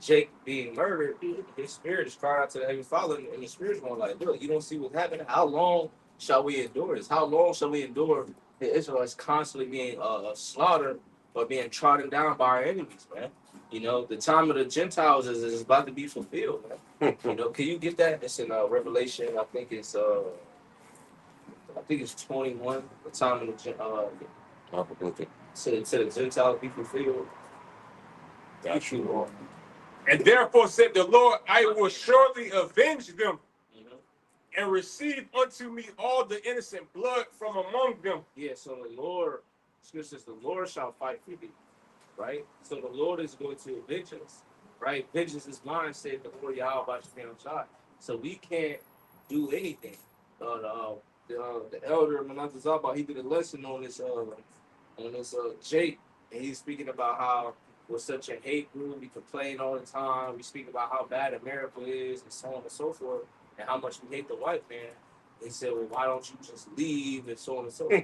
Jake being murdered, his spirit is crying out to the Heavenly Father, and the spirit's going like, look, you don't see what's happening. How long shall we endure this? How long shall we endure the Israelites constantly being slaughtered or being trodden down by our enemies, man? You know, the time of the Gentiles is about to be fulfilled, man. You know, can you get that? It's in Revelation. I think it's 21. The time of the to the Gentiles be fulfilled. Got you, Lord. And therefore said the Lord, I will surely avenge them and receive unto me all the innocent blood from among them. Yeah, so the Lord, Scripture says, the Lord shall fight for thee, right? So the Lord is going to avenge us, right? Vengeance is mine, said the Lord Yahweh Shai. So we can't do anything. The elder Menachem Zaba, he did a lesson on this Jake, and he's speaking about how we're such a hate group, we complain all the time, we speak about how bad America is, and so on and so forth, and how much we hate the white man. He said, well, why don't you just leave, and so on and so forth.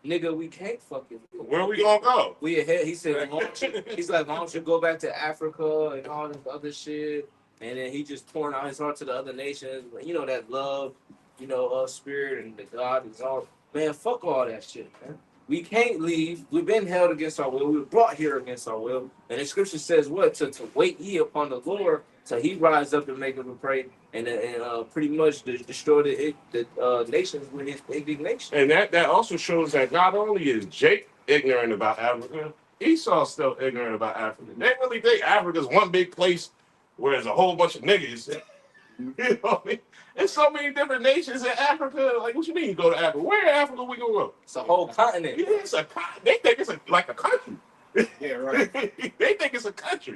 Nigga, we can't fucking leave. Where we gonna go? We ahead. He said, why don't you go back to Africa and all this other shit? And then he just pouring out his heart to the other nations. You know, that love, spirit and the God is all. Man, fuck all that shit, man. We can't leave. We've been held against our will. We were brought here against our will. And the scripture says what? To wait ye upon the Lord till he rise up and make them pray and pretty much destroy the nations with his indignation. And that also shows that not only is Jake ignorant about Africa, Esau's still ignorant about Africa. They really think Africa's one big place where there's a whole bunch of niggas. You know what I mean? There's so many different nations in Africa. Like, what you mean you go to Africa? Where in Africa we gonna go? It's a whole continent. Yeah, it's they think it's like a country. Yeah, right. They think it's a country.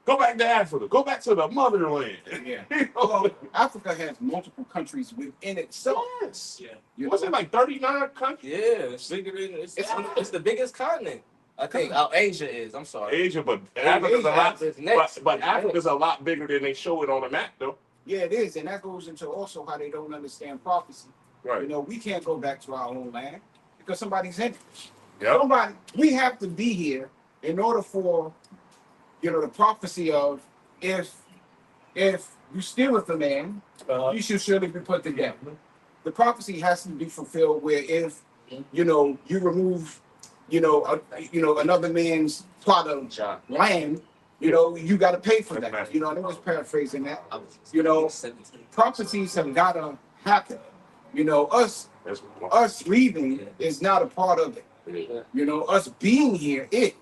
Go back to Africa. Go back to the motherland. Yeah. You know? Well, Africa has multiple countries within itself. Yes. Yeah. You Was know? it like 39 countries? Yeah, it's bigger than it's the biggest continent. I think Asia is. I'm sorry. Asia, but Africa's a lot. Africa's next. But Africa's a lot bigger than they show it on the map, though. Yeah, it is, and that goes into also how they don't understand prophecy. Right. You know, we can't go back to our own land because somebody's in it. Yep. We have to be here in order for, the prophecy of if you steal with a man, you should surely be put to death. The prophecy has to be fulfilled where if, you remove, another man's plot of land, you got to pay for that. I'm just paraphrasing that. Prophecies have got to happen. Us leaving is not a part of it. Us being here is.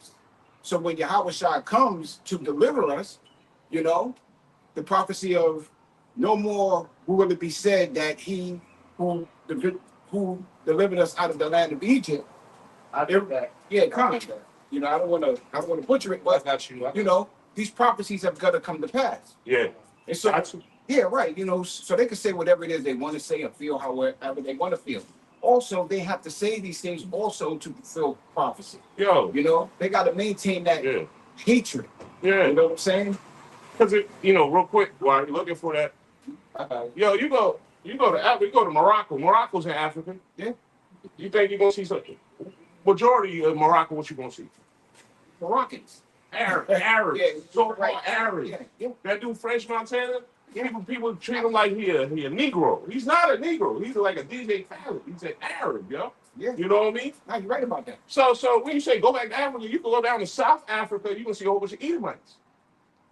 So when Yahweh Shai comes to deliver us, the prophecy of no more will it be said that he who delivered us out of the land of Egypt. Yeah, come. I don't want to butcher it, but these prophecies have got to come to pass. Yeah. And so, yeah, right. So they can say whatever it is they want to say and feel however they want to feel. Also, they have to say these things also to fulfill prophecy. Yo. They got to maintain that hatred. Yeah. You know what I'm saying? Because real quick, while you're looking for that, you go to Africa, you go to Morocco. Morocco's in Africa. Yeah. You think you're gonna see something? Majority of Morocco, what you gonna see? Moroccans. Arabs. Yeah, So-called right. Arabs. Yeah. That dude French Montana, people treat him like he a Negro. He's not a Negro. He's like a DJ Khaled. He's an Arab, yo. Yeah. You know what I mean? No, you're right about that. So when you say go back to Africa, you can go down to South Africa, you can see a whole bunch of Edomites.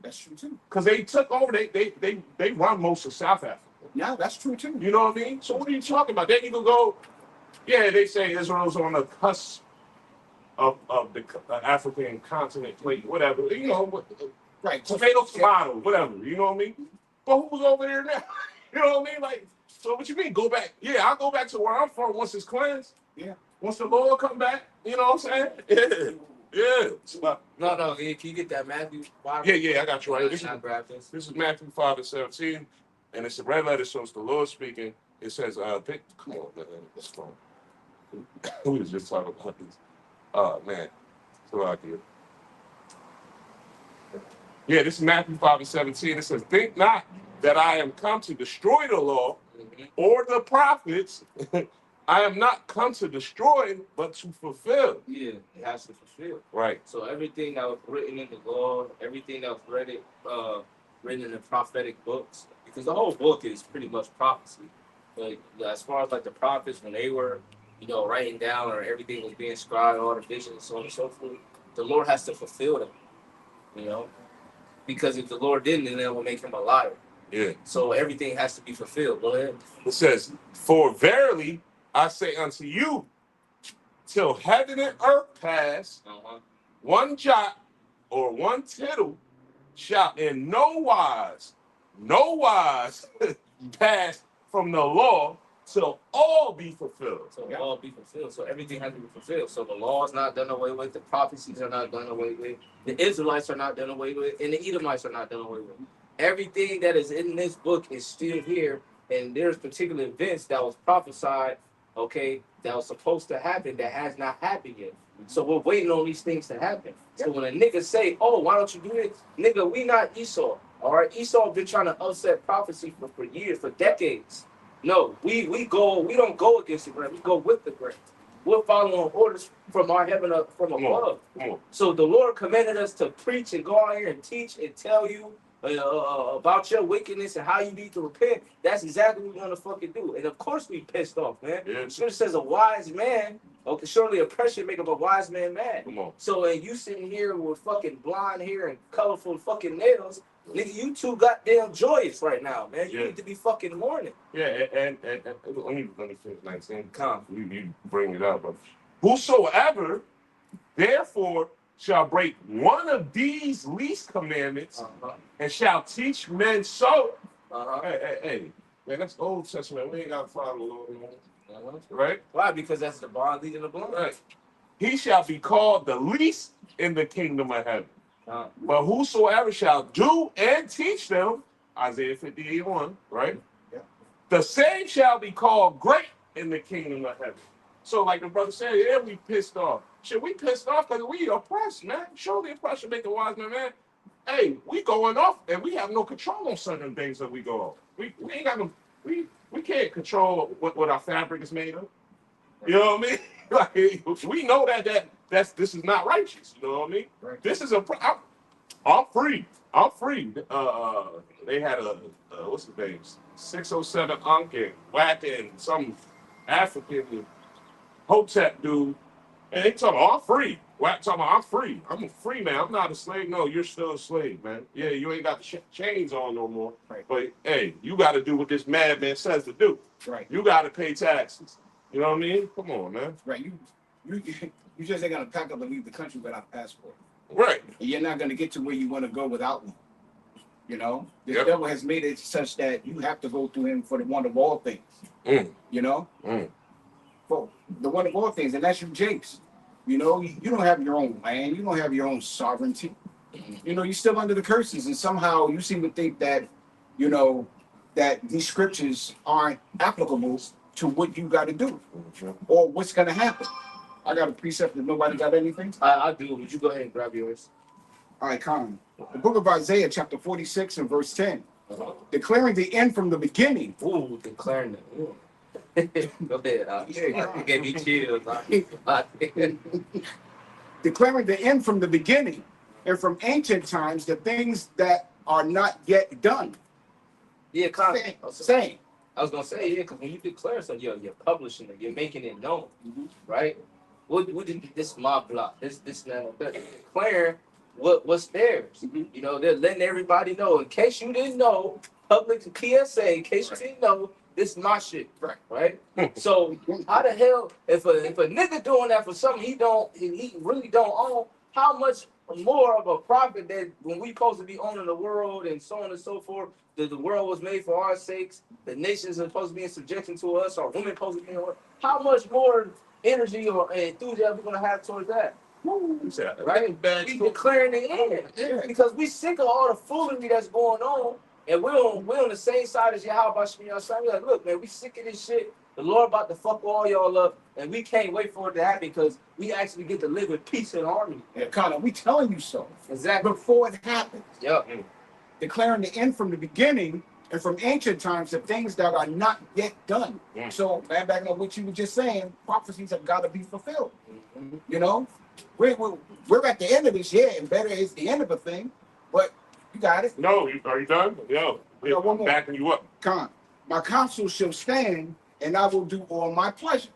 That's true too. Because they took over, they run most of South Africa. Yeah, that's true too. You know what I mean? So what are you talking about? Then you can go, yeah, they say Israel's on the cusp of the African continent plate, whatever. You know, Right. tomato, whatever. You know what I mean? But who's over there now? You know what I mean? Like, so what you mean? Go back? Yeah, I'll go back to where I'm from once it's cleansed. Yeah. Once the Lord come back, you know what I'm saying? Yeah. So, No. Can you get that Matthew 5? yeah, I got you right. I'll grab this. This is Matthew 5:17, and it's a red letter, so it's the Lord speaking. It says, come on, man, it's fun. We was just talking about this. Man, so out here. Yeah, this is Matthew 5:17. It says, think not that I am come to destroy the law or the prophets. I am not come to destroy, but to fulfill. Yeah, it has to fulfill. Right. So everything that was written in the law, everything that was written in the prophetic books, because the whole book is pretty much prophecy. Like as far as like the prophets, when they were, writing down or everything was being scribed, all the visions, so on and so forth, the Lord has to fulfill them. Because if the Lord didn't, then that would make him a liar. Yeah. So everything has to be fulfilled. Go ahead. It says, for verily I say unto you, till heaven and earth pass, one jot or one tittle shall in no wise pass from the law till all be fulfilled. So all be fulfilled. So everything has to be fulfilled. So the law is not done away with. The prophecies are not done away with. The Israelites are not done away with. And the Edomites are not done away with. Everything that is in this book is still here. And there's particular events that was prophesied, that was supposed to happen that has not happened yet. So we're waiting on these things to happen. So when a nigga say, oh, why don't you do it? Nigga, we not Esau. All right, Esau been trying to upset prophecy for years, for decades. No, we don't go against the grain. We go with the grain. We're following orders from our heaven from above. Come on. So the Lord commanded us to preach and go out here and teach and tell you about your wickedness and how you need to repent. That's exactly what we're gonna fucking do. And of course we pissed off, man. Yeah. Scripture says a wise man, surely oppression make up a wise man mad. Come on. So and you sitting here with fucking blonde hair and colorful fucking nails, nigga, you too goddamn joyous right now, man. You need to be fucking mourning. Yeah, and let me finish 19. Come. You bring it up, but whosoever therefore shall break one of these least commandments and shall teach men so. Hey, man, that's Old Testament. We ain't got to follow the Lord anymore. Right? Why? Because that's the bond leading the blind. Right. He shall be called the least in the kingdom of heaven. But whosoever shall do and teach them, Isaiah 58:1, right? Yeah. The same shall be called great in the kingdom of heaven. So like the brother said, yeah, we pissed off. Shit, we pissed off because we oppressed, man. Surely oppression make a wise man. Hey, we going off and we have no control on certain things that we go off. We ain't got no, we can't control what our fabric is made of. You know what I mean? Like, we know this is not righteous. You know what I mean? Right. This is I'm free. I'm free. They had a what's his name? 607 Uncle whacking some African Hotep dude, and they talking about I'm free. Whack talking about I'm free. I'm a free man. I'm not a slave. No, you're still a slave, man. Yeah, you ain't got the chains on no more. Right. But hey, you got to do what this madman says to do. Right. You got to pay taxes. You know what I mean? Come on, man. Right. You just ain't gonna pack up and leave the country without a passport. Right. And you're not gonna get to where you want to go without one. The Yep. devil has made it such that you have to go through him for the one of all things. For the one of all things, and that's you, Jakes. You don't have your own land. You don't have your own sovereignty. You're still under the curses, and somehow you seem to think that, that these scriptures aren't applicable to what you got to do or what's going to happen. I got a precept. If nobody got anything, I do. Would you go ahead and grab yours? all right, come. The book of Isaiah, chapter 46 and verse 10, declaring the end from the beginning. Ooh, declaring it. Ooh. Go ahead. Yeah. Gave me chills. Declaring the end from the beginning, and from ancient times the things that are not yet done. Yeah, Saying, I was gonna say, yeah, because when you declare something, you're publishing it, you're making it known, right? What did this mob block? This now declare what's theirs. You know, they're letting everybody know. In case you didn't know, public PSA. In case you didn't know, this is my shit. Right. So how the hell if a nigga doing that for something he really don't own? How much more of a profit that when we supposed to be owning the world and so on and so forth? That the world was made for our sakes. The nations are supposed to be in subjection to us. Our women supposed to be in. How much more energy or enthusiasm we're gonna have towards that? Right? We declaring the end because we sick of all the foolery that's going on, and we're on the same side as Yahweh Shemi Yahshua. We're like, look, man, we sick of this shit. The Lord about to fuck all y'all up, and we can't wait for it to happen because we actually get to live in peace and harmony. Yeah, Connor, we telling you so. Exactly. Before it happens. Yep. Declaring the end from the beginning and from ancient times of things that are not yet done. So, man, back on what you were just saying, prophecies have got to be fulfilled. You know, we're at the end of this, and better is the end of a thing, but you got it. No, are you done? Yo, one more. backing you up. Con, my counsel shall stand, and I will do all my pleasure.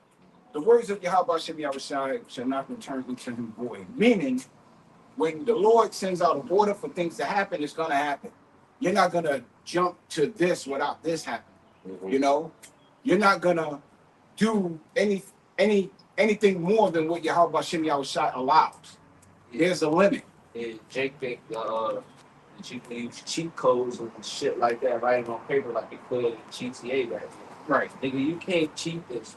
The words of Yahweh Shemi Yahshua shall not return unto him void. Meaning, when the Lord sends out an order for things to happen, it's going to happen. You're not going to jump to this without this happening. You know, you're not going to do anything more than what Yahweh Shemi Yahshua allows. There's a limit. Jake think you can use cheat codes and shit like that, writing on paper like you could in GTA back then. Right. Nigga, you can't cheat this.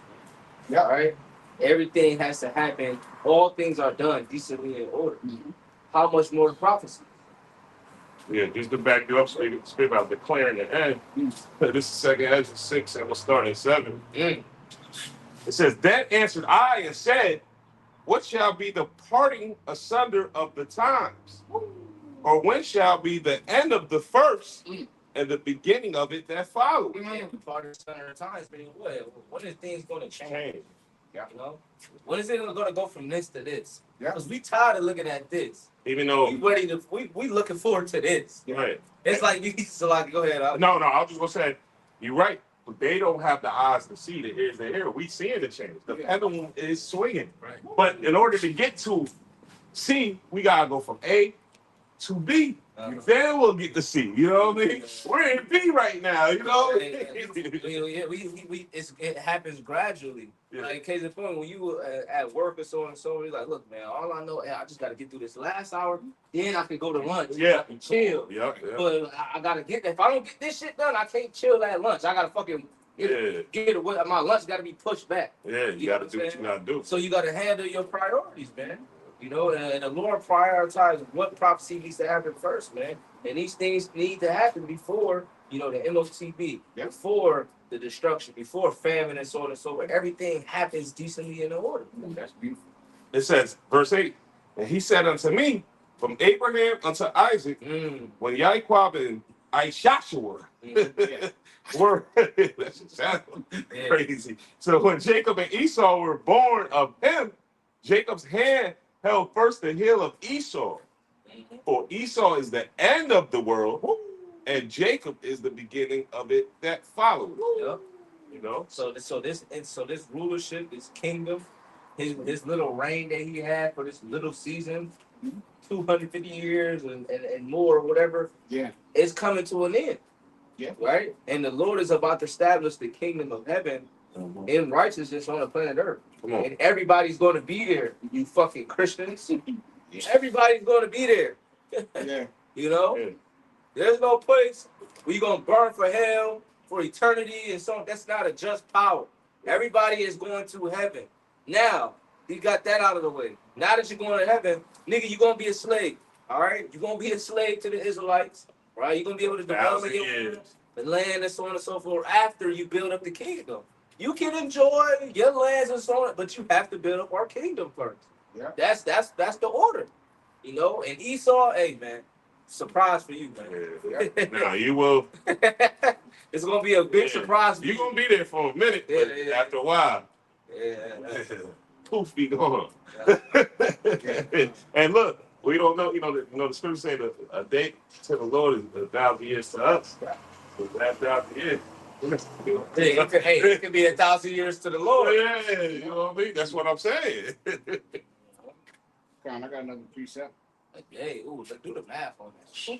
Yeah. Right? Everything has to happen. All things are done decently in order. How much more prophecy? Yeah, just to back you up, so you can speak about declaring the end. This is 2nd Ezra 6, and we'll start at 7. It says, Then answered I and said, What shall be the parting asunder of the times? Or when shall be the end of the first and the beginning of it that follows? The parting asunder of times, meaning what? When are things going to change? Yeah. You know? When is it going to go from this to this? Yeah. Because we tired of looking at this. Even though we looking forward to this. Right. It's like you so like go ahead. No, I was just gonna say, you're right. But they don't have the eyes to see, the ears to hear. We seeing the change. The pendulum is swinging. Right. But in order to get to C, we gotta go from A to B. Then we'll get to C. You know what I mean? We're in B right now. You know. It happens gradually. Yeah. Like case in point, when you at work or so and so, you're like, look, man, all I know, I just got to get through this last hour. Then I can go to lunch. Yeah. I can chill. Yeah. But I gotta get that. If I don't get this shit done, I can't chill at lunch. I gotta fucking get away. My lunch gotta be pushed back. Yeah. You gotta do what you gotta do. So you gotta handle your priorities, man. You know, and the Lord prioritizes what prophecy needs to happen first, man. And these things need to happen before, you know, the MOTB, before the destruction, before famine and so on and so forth. Everything happens decently in order. That's beautiful. It says, verse 8, and he said unto me, from Abraham unto Isaac, when Yaquab and Ishashua were, that should sound crazy. So when Jacob and Esau were born of him, Jacob's hand held first the heel of Esau. For Esau is the end of the world, and Jacob is the beginning of it that follows. Yep. You know? So this rulership, this kingdom, his little reign that he had for this little season, 250 years and more, whatever, it's coming to an end. Yeah. Right? And the Lord is about to establish the kingdom of heaven in righteousness on the planet Earth. Come on. And everybody's going to be there, you fucking Christians. Everybody's going to be there. Yeah. You know? Yeah. There's no place where you're going to burn for hell for eternity and so that's not a just power. Everybody is going to heaven. Now, you got that out of the way. Now that you're going to heaven, nigga, you're going to be a slave. All right? You're going to be a slave to the Israelites. Right? You're going to be able to develop the land and so on and so forth after you build up the kingdom. You can enjoy your lands and so on, but you have to build up our kingdom first. Yeah. That's the order. You know, and Esau, hey man, surprise for you, man. Yeah. Now you will. It's gonna be a big surprise for you. You're gonna be there for a minute, but after a while, poof, be gone. And look, we don't know. You know, the scripture say that a day to the Lord is 1,000 years to us. So 1,000 years. Hey, it could be 1,000 years to the Lord. Yeah, you know what I mean? That's what I'm saying. Come on, I got another precept. Hey, ooh, let's do the math on that.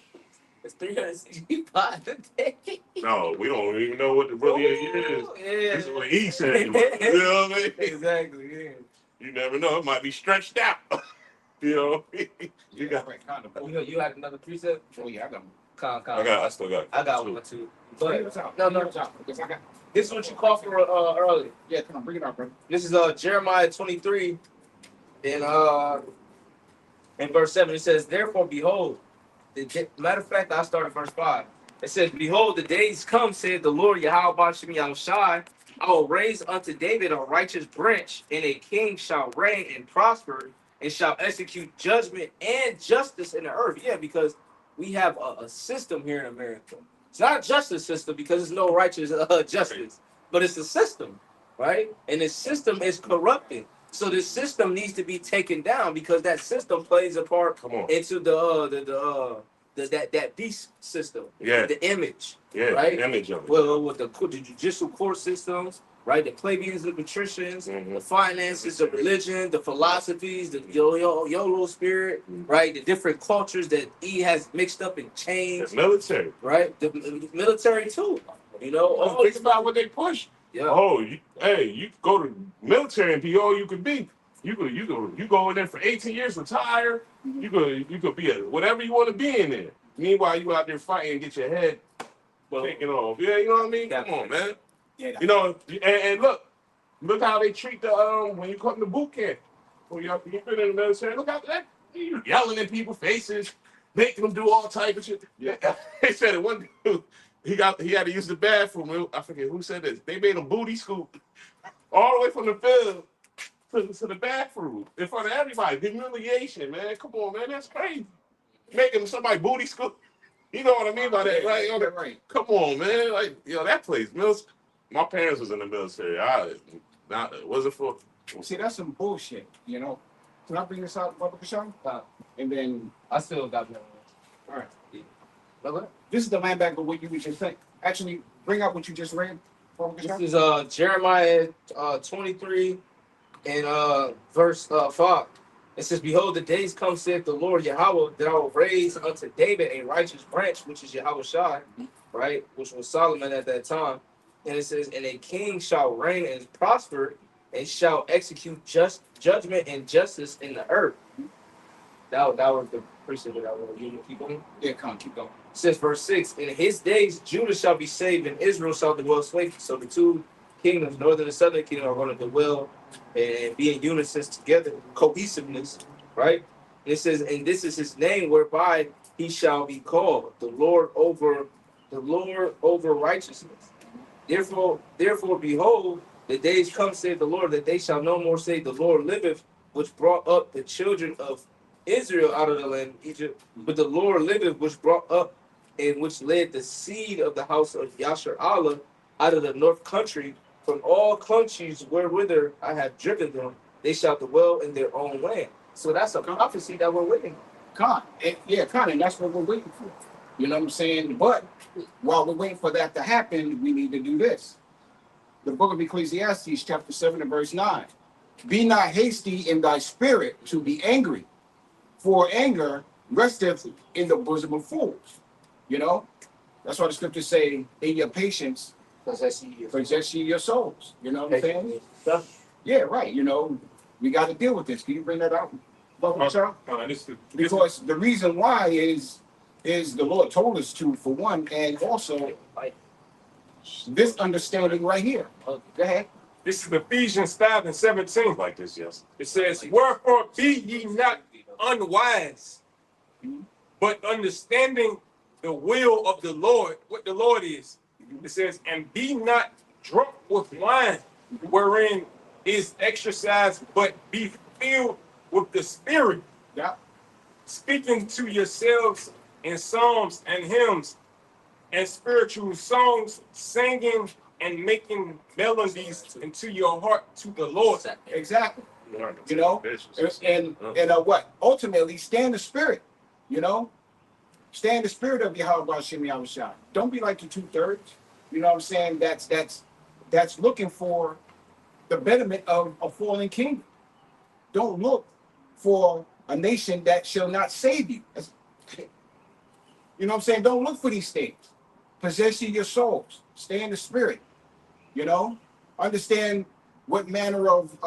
It's 365 a day. No, we don't even know what the really is. Ooh, yeah. This is what he said. You know what I mean? Exactly, yeah. You never know. It might be stretched out. You know? You got. right, kind of. You had another precept? Oh yeah, I got one. I still got. I got two. one too. Bring But it out. no, Bring no. it out, because I got. This is what you called for earlier. Yeah, come on, bring it out, bro. This is Jeremiah 23 in verse 7. It says, therefore, behold, matter of fact, I started verse 5. It says, behold, the days come, said the Lord Yahweh Bashem Yahushai, I will raise unto David a righteous branch, and a king shall reign and prosper, and shall execute judgment and justice in the earth. Yeah, because we have a system here in America. It's not a justice system because there's no righteous justice, but it's a system, right? And this system is corrupted. So this system needs to be taken down because that system plays a part Come on. into that beast system. Yeah. The image. Yeah. Right? Image of it. Well, with the judicial court systems, right? The plebeians, the patricians, Mhm. the finances, the religion, the philosophies, the YOLO spirit, right? The different cultures that he has mixed up and The changed, military. right? The military too. You know, all Think about what they push. yeah. Oh, you go to military and be all you can be. You go in there for 18 years, retire. You could be whatever you want to be in there. Meanwhile, you out there fighting and get your head taken off. Yeah, you know what I mean? Come on, man. Yeah. You know, and look how they treat the when you come to boot camp. When you've been in the military, look how that you yelling in people's faces, making them do all type of shit. Yeah. They said it one dude. He had to use the bathroom. I forget who said this. They made him booty scoop all the way from the field to the bathroom in front of everybody. Humiliation, man. Come on, man. That's crazy. Making somebody booty scoop. You know what I mean by that, right? Yeah, right. Come on, man. Like, that place. My parents was in the military. It wasn't for. See, that's some bullshit, you know. Can I bring this out, Bubba Kashan? And then, I still got one. all right. Okay. This is the line back of what you were just saying. Actually, bring out what you just read, Bubba This Kashan. is Jeremiah 23 and verse 5. It says, behold, the days come, saith the Lord Yahweh, that I will raise unto David a righteous branch, which is Yahweh Shai, right? Which was Solomon at that time. And it says, and a king shall reign and prosper, and shall execute just judgment and justice in the earth. That was the precept that I want you to keep going. Yeah, come on, keep going. It says, verse 6, in his days Judah shall be saved, and Israel shall dwell safely. So the two kingdoms, northern and southern kingdom, are going to dwell and be in unison together, cohesiveness, right? And it says, and this is his name whereby he shall be called, the Lord over righteousness. Therefore, behold, the days come, saith the Lord, that they shall no more say, the Lord liveth, which brought up the children of Israel out of the land of Egypt, but the Lord liveth, which brought up and which led the seed of the house of Yasher Allah out of the north country, from all countries wherewhither I have driven them, they shall dwell in their own land. So that's a prophecy that we're waiting on. And that's what we're waiting for. You know what I'm saying? But while we're waiting for that to happen, we need to do this. The book of Ecclesiastes, chapter 7 and verse 9. Be not hasty in thy spirit to be angry, for anger resteth in the bosom of fools. You know? That's why the scriptures say, in your patience, possess ye your souls. You know what I'm saying? Yeah, right. You know, we got to deal with this. Can you bring that out, because the reason why is the Lord told us to, for one, and also this understanding right here. Go ahead. This is Ephesians 5 and 17. Like this, yes. It says, wherefore be ye not unwise, but understanding the will of the Lord, what the Lord is. It says, and be not drunk with wine, wherein is exercise, but be filled with the Spirit. Yeah. Speaking to yourselves in psalms and hymns and spiritual songs, singing and making melodies into your heart to the Lord. Exactly. You know, and what? Ultimately, stay in the spirit. You know, stay in the spirit of Yahweh Hashem Yahushua. Don't be like the 2/3. You know what I'm saying? That's looking for the betterment of a fallen kingdom. Don't look for a nation that shall not save you. You know what I'm saying? Don't look for these things. Possess your souls. Stay in the spirit. You know, understand what manner of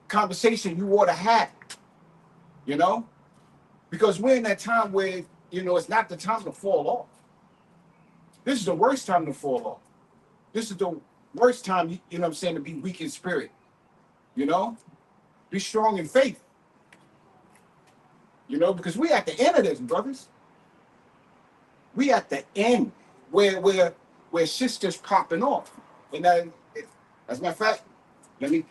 conversation you ought to have. You know, because we're in that time where it's not the time to fall off. This is the worst time to fall off. This is the worst time, you know what I'm saying, to be weak in spirit. You know, be strong in faith. You know, because we at the end of this, brothers. We at the end where shit's just popping off. And then, as a matter of fact, let me.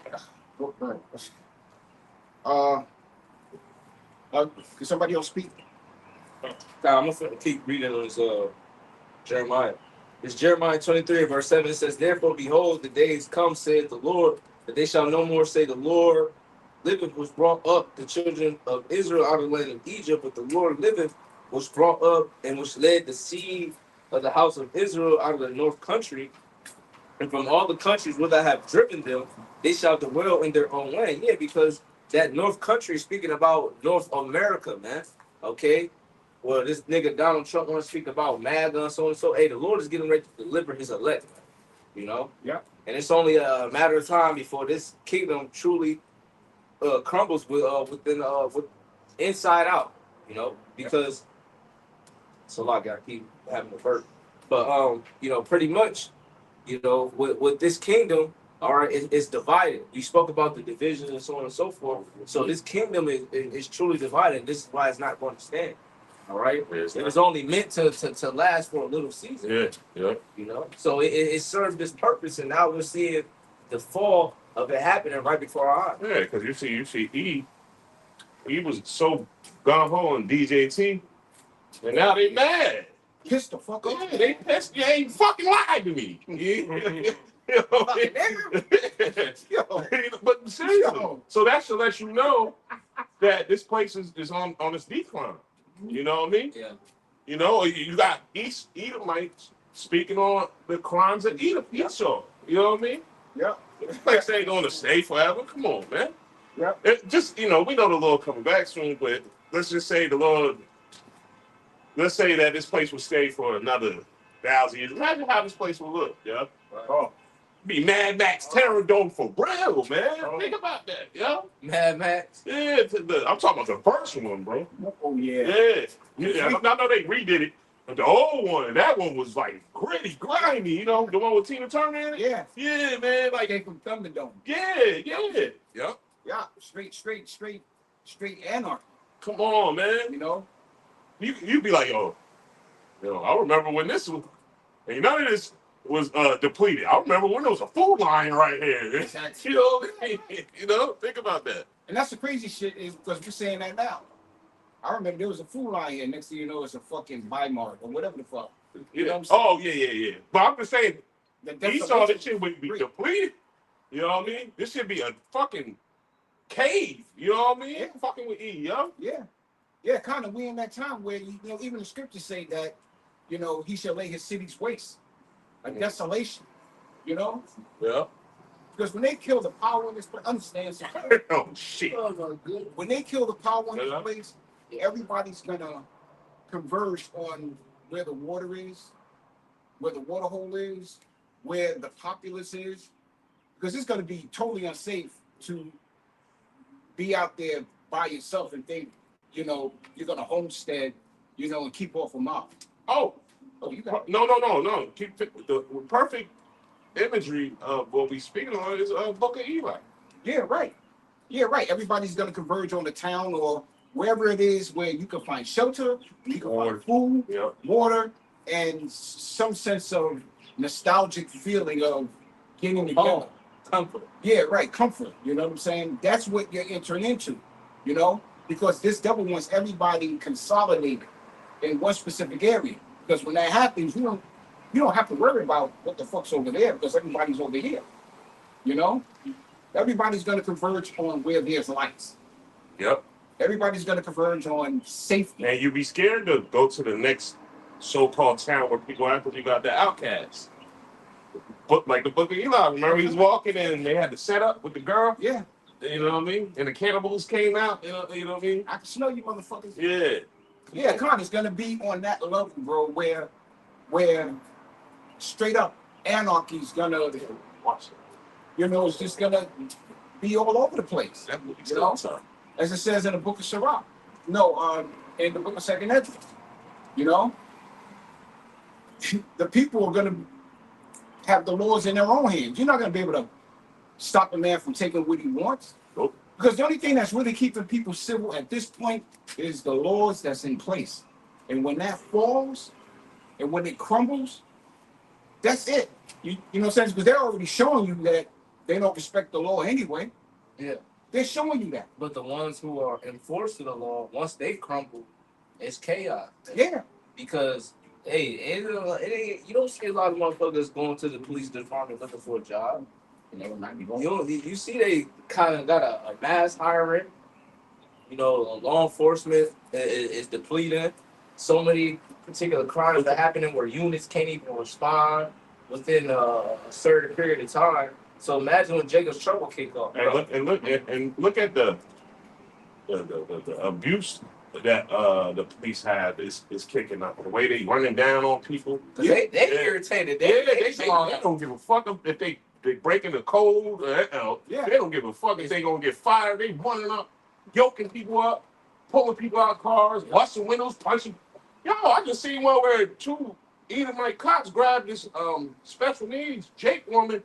Can somebody else speak? Now, I'm gonna keep reading on this Jeremiah. It's Jeremiah 23, verse 7. It says, "Therefore, behold, the days come, saith the Lord, that they shall no more say, the Lord liveth, which brought up the children of Israel out of the land of Egypt, but the Lord liveth, which brought up and which led the seed of the house of Israel out of the north country, and from all the countries whither I have driven them, they shall dwell in their own land." Yeah, because that north country is speaking about North America, man. Okay? Well, this nigga Donald Trump want to speak about MAGA and so and so. Hey, the Lord is getting ready to deliver his elect, you know? Yeah. And it's only a matter of time before this kingdom truly crumbles with inside out, you know? Because it's a lot, gotta keep having a burp. But pretty much, with this kingdom, all right, it's divided. You spoke about the division and so on and so forth. So this kingdom is truly divided. This is why it's not going to stand. All right, it was only meant to last for a little season. Yeah. You know, so it served this purpose, and now we're seeing the fall of it happening right before our eyes. Yeah, because you see, he was so gung ho on DJT, and now they mad. Pissed the fuck off. Yeah, they pissed. You ain't fucking lied to me. But seriously, so that should let you know that this place is on its decline. You know what I mean? Yeah. You know, you got Edomites speaking on the crimes of Esau. You know what I mean? Yeah. This place ain't going to stay forever. Come on, man. Yeah. We know the Lord coming back soon, but let's just say let's say that this place will stay for another 1,000 years. Imagine how this place will look, yeah? Oh. Be Mad Max Terror Dome for real, man. Think about that, yeah? Mad Max. Yeah, I'm talking about the first one, bro. Oh, yeah. Yeah. I know they redid it, but the old one, that one was like gritty, grimy, you know? The one with Tina Turner in it? Yeah. Yeah, man. Like, Came from Thunderdome. yeah. Yeah. Straight anarchy. Come on, man. You know? You be like, yo, I remember when this was, and none of this was depleted. I remember when there was a food line right here. Exactly. You know, think about that. And that's the crazy shit is because we're saying that now. I remember there was a food line here. Next thing you know, it's a fucking Bi-Mart or whatever the fuck. You know what I'm saying? Oh, yeah. But I'm just saying, Esau, this shit would be Great. depleted. You know what I mean? This should be a fucking cave. You know what I mean? Yeah. Fucking with E, yo. Yeah, kind of. We in that time where even the scriptures say that, he shall lay his cities waste, a desolation. You know, Yeah. because when they kill the power in this place, understand something. Oh, shit. When they kill the power in this place, everybody's gonna converge on where the water is, where the water hole is, where the populace is, because it's gonna be totally unsafe to be out there by yourself and think, you're gonna homestead, and keep off a mob. Oh, You got no. Keep the perfect imagery of what we speaking on is Book of Eli. Yeah, right. Everybody's gonna converge on the town or wherever it is where you can find shelter, you can find food, Yeah. water, and some sense of nostalgic feeling of getting together. Comfort. Yeah, right. Comfort. You know what I'm saying? That's what you're entering into, because this devil wants everybody consolidated in one specific area. Because when that happens, you don't have to worry about what the fuck's over there because everybody's over here. Everybody's going to converge on where there's lights. Yep. Everybody's going to converge on safety. And you be scared to go to the next so-called town where people are, because you got the outcasts. But like the Book of Eli, remember he was walking and they had the setup with the girl. Yeah, You know what I mean? And the cannibals came out. You know what I mean? I can smell you motherfuckers. Yeah. Yeah, Con, it's gonna be on that level, bro, where straight up anarchy's gonna, Watch it. you know, it's just gonna be all over the place. That's what You know? As it says in the book of Sirach. No, in the book of Second Ezra. You know? The people are gonna have the laws in their own hands. You're not gonna be able to stop a man from taking what he wants. Nope. Because the only thing that's really keeping people civil at this point is the laws that's in place. And when that falls, and when it crumbles, that's it. You know what I'm saying? Because they're already showing you that they don't respect the law anyway. Yeah. They're showing you that. But the ones who are enforcing the law, once they crumble, it's chaos. Yeah. Because hey, it ain't, you don't see a lot of motherfuckers going to the police department looking for a job. You see they kind of got a mass hiring. You know, law enforcement is depleting. So many particular crimes are happening where units can't even respond within a certain period of time. So imagine when Jacob's Trouble kick off. And look at the abuse that the police have is kicking up. The way they running down on people. They irritated. They don't give a fuck if they breaking the code. They don't give a fuck if they gonna get fired. They running up, yoking people up, pulling people out of cars, busting windows, punching. Yo, I just seen one where two Edomite cops grabbed this special needs Jake woman.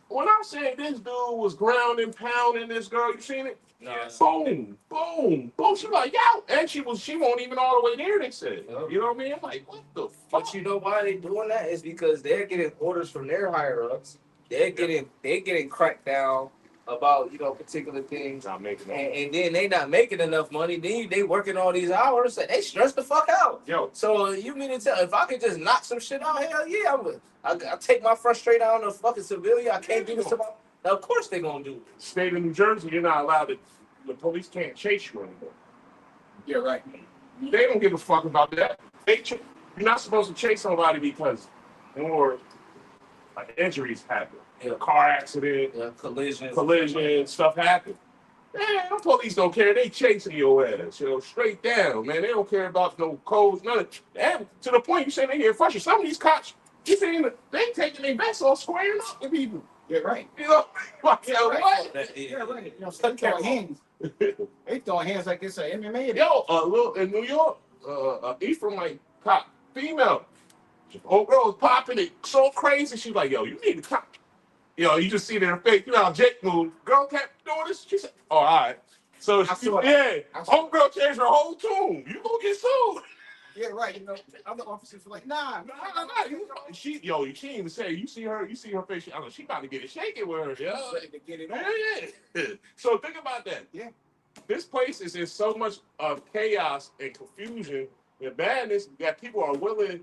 When I'm saying this dude was grounding, pounding this girl, you seen it? Yeah. Boom, boom, boom. She like, yo, and she won't even all the way there. They said, you know what I mean? I'm like, what the fuck? But you know why they doing that? Is because they're getting orders from their higher ups. They're getting cracked down about particular things, Not making and then they not making enough money. Then they working all these hours, and they stress the fuck out. Yo, So you mean to tell if I could just knock some shit out? Hell yeah, I take my frustration out on a fucking civilian. I can't do this to my. Now, of course they gonna do it. State of New Jersey, you're not allowed to. The police can't chase you anymore. Yeah, right. They don't give a fuck about that. You're not supposed to chase somebody because more injuries happen. Yeah. Car accident, Collision, stuff happen. Man, the police don't care. They chasing your ass, straight down, man. They don't care about no codes, none of that. To the point you say they get frustrated. Some of these cops, you see, they taking their vests off, squaring up with people. Yeah, right. What? Yeah, right. Yeah, right. Some throwing hands. They throwing hands like it's an MMA. Yo, in New York, Ephraimite cop, female. Old girl was popping it so crazy. She's like, yo, you need to cop. You just see it in her face. You know how Jake moved. Girl kept doing this. She said, oh, all right. So, old girl changed her whole tune. You gonna get sued. Yeah, right. Other officers were like, nah. She didn't even say. You see her face. She about to get it shaking with her. Yeah. To get it on. Yeah. So think about that. Yeah. This place is in so much of chaos and confusion and madness that people are willing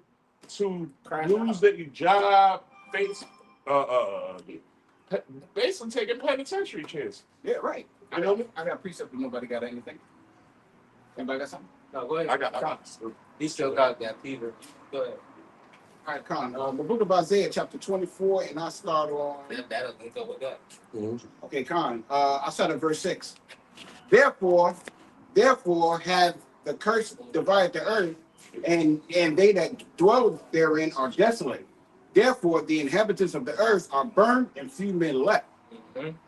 to lose their job, face, basically taking penitentiary chances. Yeah, right. You know me? I got precept, but nobody got anything. Anybody got something? No, go ahead. I got. He still got that Peter. Go ahead. All right, Con. The book of Isaiah, chapter 24, and I start on. That'll link up with that. Okay, Con. I start at verse 6. Therefore have the curse divided the earth, and they that dwell therein are desolate. Therefore the inhabitants of the earth are burned, and few men left.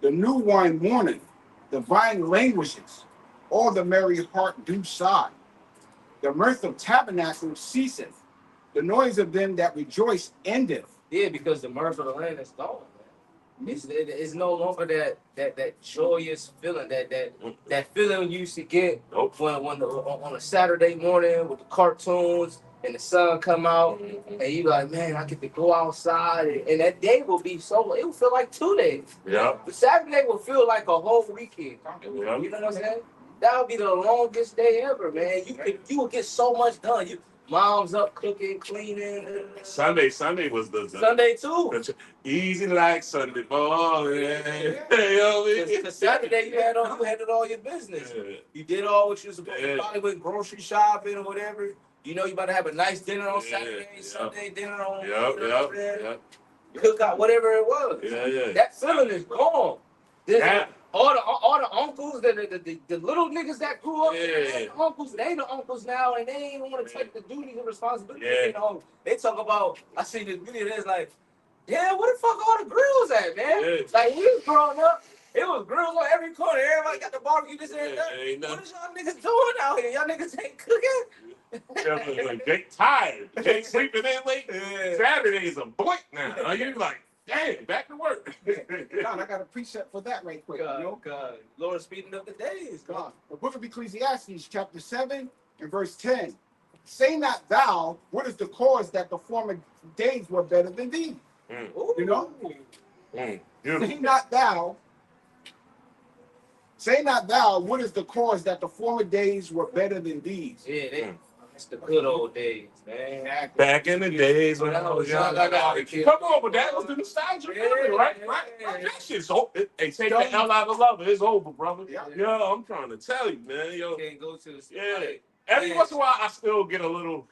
The new wine mourneth, the vine languishes, all the merry heart do sigh. The mirth of tabernacles ceaseth, the noise of them that rejoice endeth. Yeah, because the mirth of the land is gone, man. It's no longer that joyous feeling, that feeling you used to get when on a Saturday morning with the cartoons and the sun come out and you like, man, I get to go outside and that day will be it will feel like 2 days. Yeah. But Saturday will feel like a whole weekend. Yeah. You know what I'm saying? That would be the longest day ever, man. You will get so much done. Mom's up cooking, cleaning. Sunday was the Sunday too. Easy like Sunday morning. Because Saturday you handled all your business. Yeah. You did all what you was supposed to. You probably went grocery shopping or whatever. You know you about to have a nice dinner on Yeah, Saturday, yeah. Sunday dinner on Yep. cookout, whatever it was. Yeah. That feeling is gone. This- Yeah. all the uncles, the little niggas that grew up, Yeah. the uncles, they the uncles now, and they ain't even want to take the duties and responsibility. Yeah. You know, they talk about. I seen this video. That's like, yeah, where the fuck all the grills at, man? Yeah. Like we was growing up, it was grills on every corner. Everybody got the barbecue. This and that. Ain't What nothing. is y'all niggas doing out here? Y'all niggas ain't cooking. They tired. They sleeping in late. Yeah. Saturdays a blank now. Are you like, damn, back to work? God, I got a precept for that right quick. You know? God, Lord speeding up the days. God. The book of Ecclesiastes, chapter 7 and verse 10. Say not thou, what is the cause that the former days were better than these? Ooh. You know? Beautiful. Say not thou, what is the cause that the former days were better than these? Yeah, it's the good old days, man. Back in the days when I was young, I got a kid. Come on, but that was the nostalgia feeling, right? That shit's over. Hey, take the hell out of love. It's over, brother. Yeah. Yo, I'm trying to tell you, man. Yo, Can't go to the yeah. Every once in a while, I still get a little.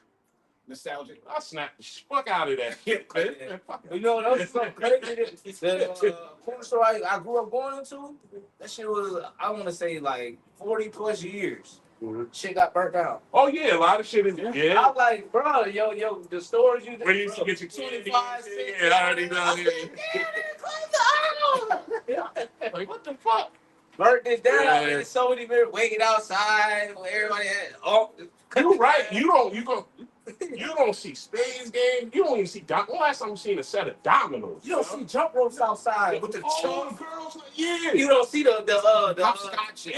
Nostalgic. I snap the fuck out of that shit, man. You know, that was so crazy. The corner store I grew up going into, that shit was, I want to say, like 40 plus years. Shit got burnt down. Oh yeah, a lot of shit is I was like, bro, yo, the stores you Where you used to get your candy, 25 cents. yeah, I already done it. Like what the fuck? Burnt it down. Yeah. And so many people waiting outside where everybody had. You right. You don't see Spades game. You don't even see when last time you seen a set of dominoes. You don't see jump ropes outside with the girls. Yeah. You don't see the Hopscotch.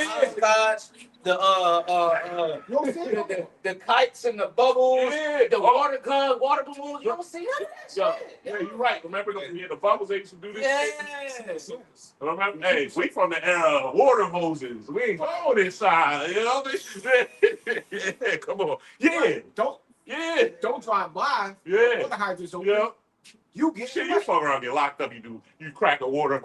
the kites and the bubbles, Yeah. the water guns, water balloons. You don't see none of that shit. Yeah, you're right. Remember the bubbles they used to do this? Yes. Remember, hey, we from the era of water hoses. We ain't going inside. You know what I mean? Yeah, come on. Yeah. Don't drive by. Yeah. Water hydrants open. Yeah. You get Shit, you fuck around, get locked up. You crack a water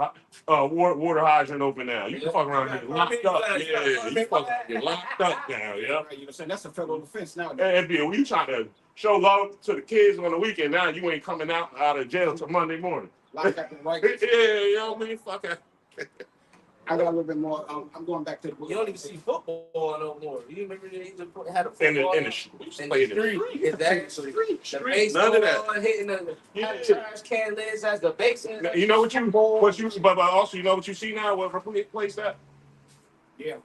hydrant open now. You fuck around, get locked up. Yeah, you fuck around, get locked up now. Yeah. You know what I'm saying? That's a federal offense now. And when you trying to show love to the kids on the weekend, now you ain't coming out of jail till Monday morning. Locked up and right. Yeah, you know what I mean? Fuck it. I got a little bit more. I'm going back to the book. You don't even see football no more. You remember they used to had a In football the street. Exactly. The None of that. baseball hitting the trash can lids as the bases. You know but also you know what you see now? What replace that? Yeah.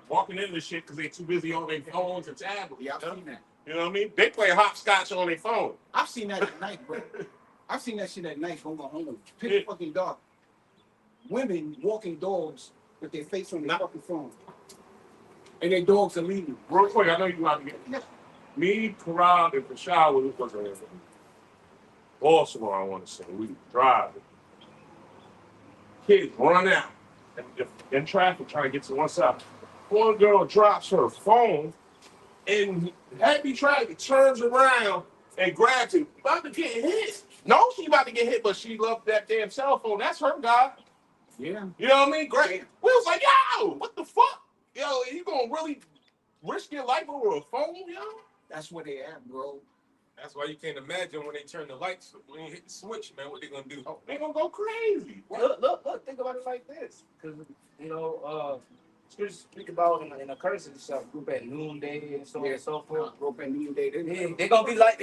Walking into this shit because they too busy on their phones and tablets. Yeah, I've seen that. You know what I mean? They play hopscotch on their phone. I've seen that at night, bro. I've seen that shit at night going home. Pitch fucking dark. Women walking dogs with their face on their fucking phone. And their dogs are leaving. Real quick, I know you want to get me, Karab, and Rashad was fucking Baltimore, I want to say. We driving. Kids run out in traffic trying to get to one side. One girl drops her phone and heavy traffic turns around and grabs it. About to get hit. No, she about to get hit, but she loved that damn cell phone. That's her guy. Yeah. You know what I mean? Great. We was like, yo, what the fuck? Yo, you gonna really risk your life over a phone, yo? That's where they at, bro. That's why you can't imagine when they turn the lights, when you hit the switch, man, what they gonna do? Oh, they gonna go crazy. Look, think about it like this. Because, scriptures speak about in the curses, group at noonday and so on and so forth. Rope and noonday. They're gonna be like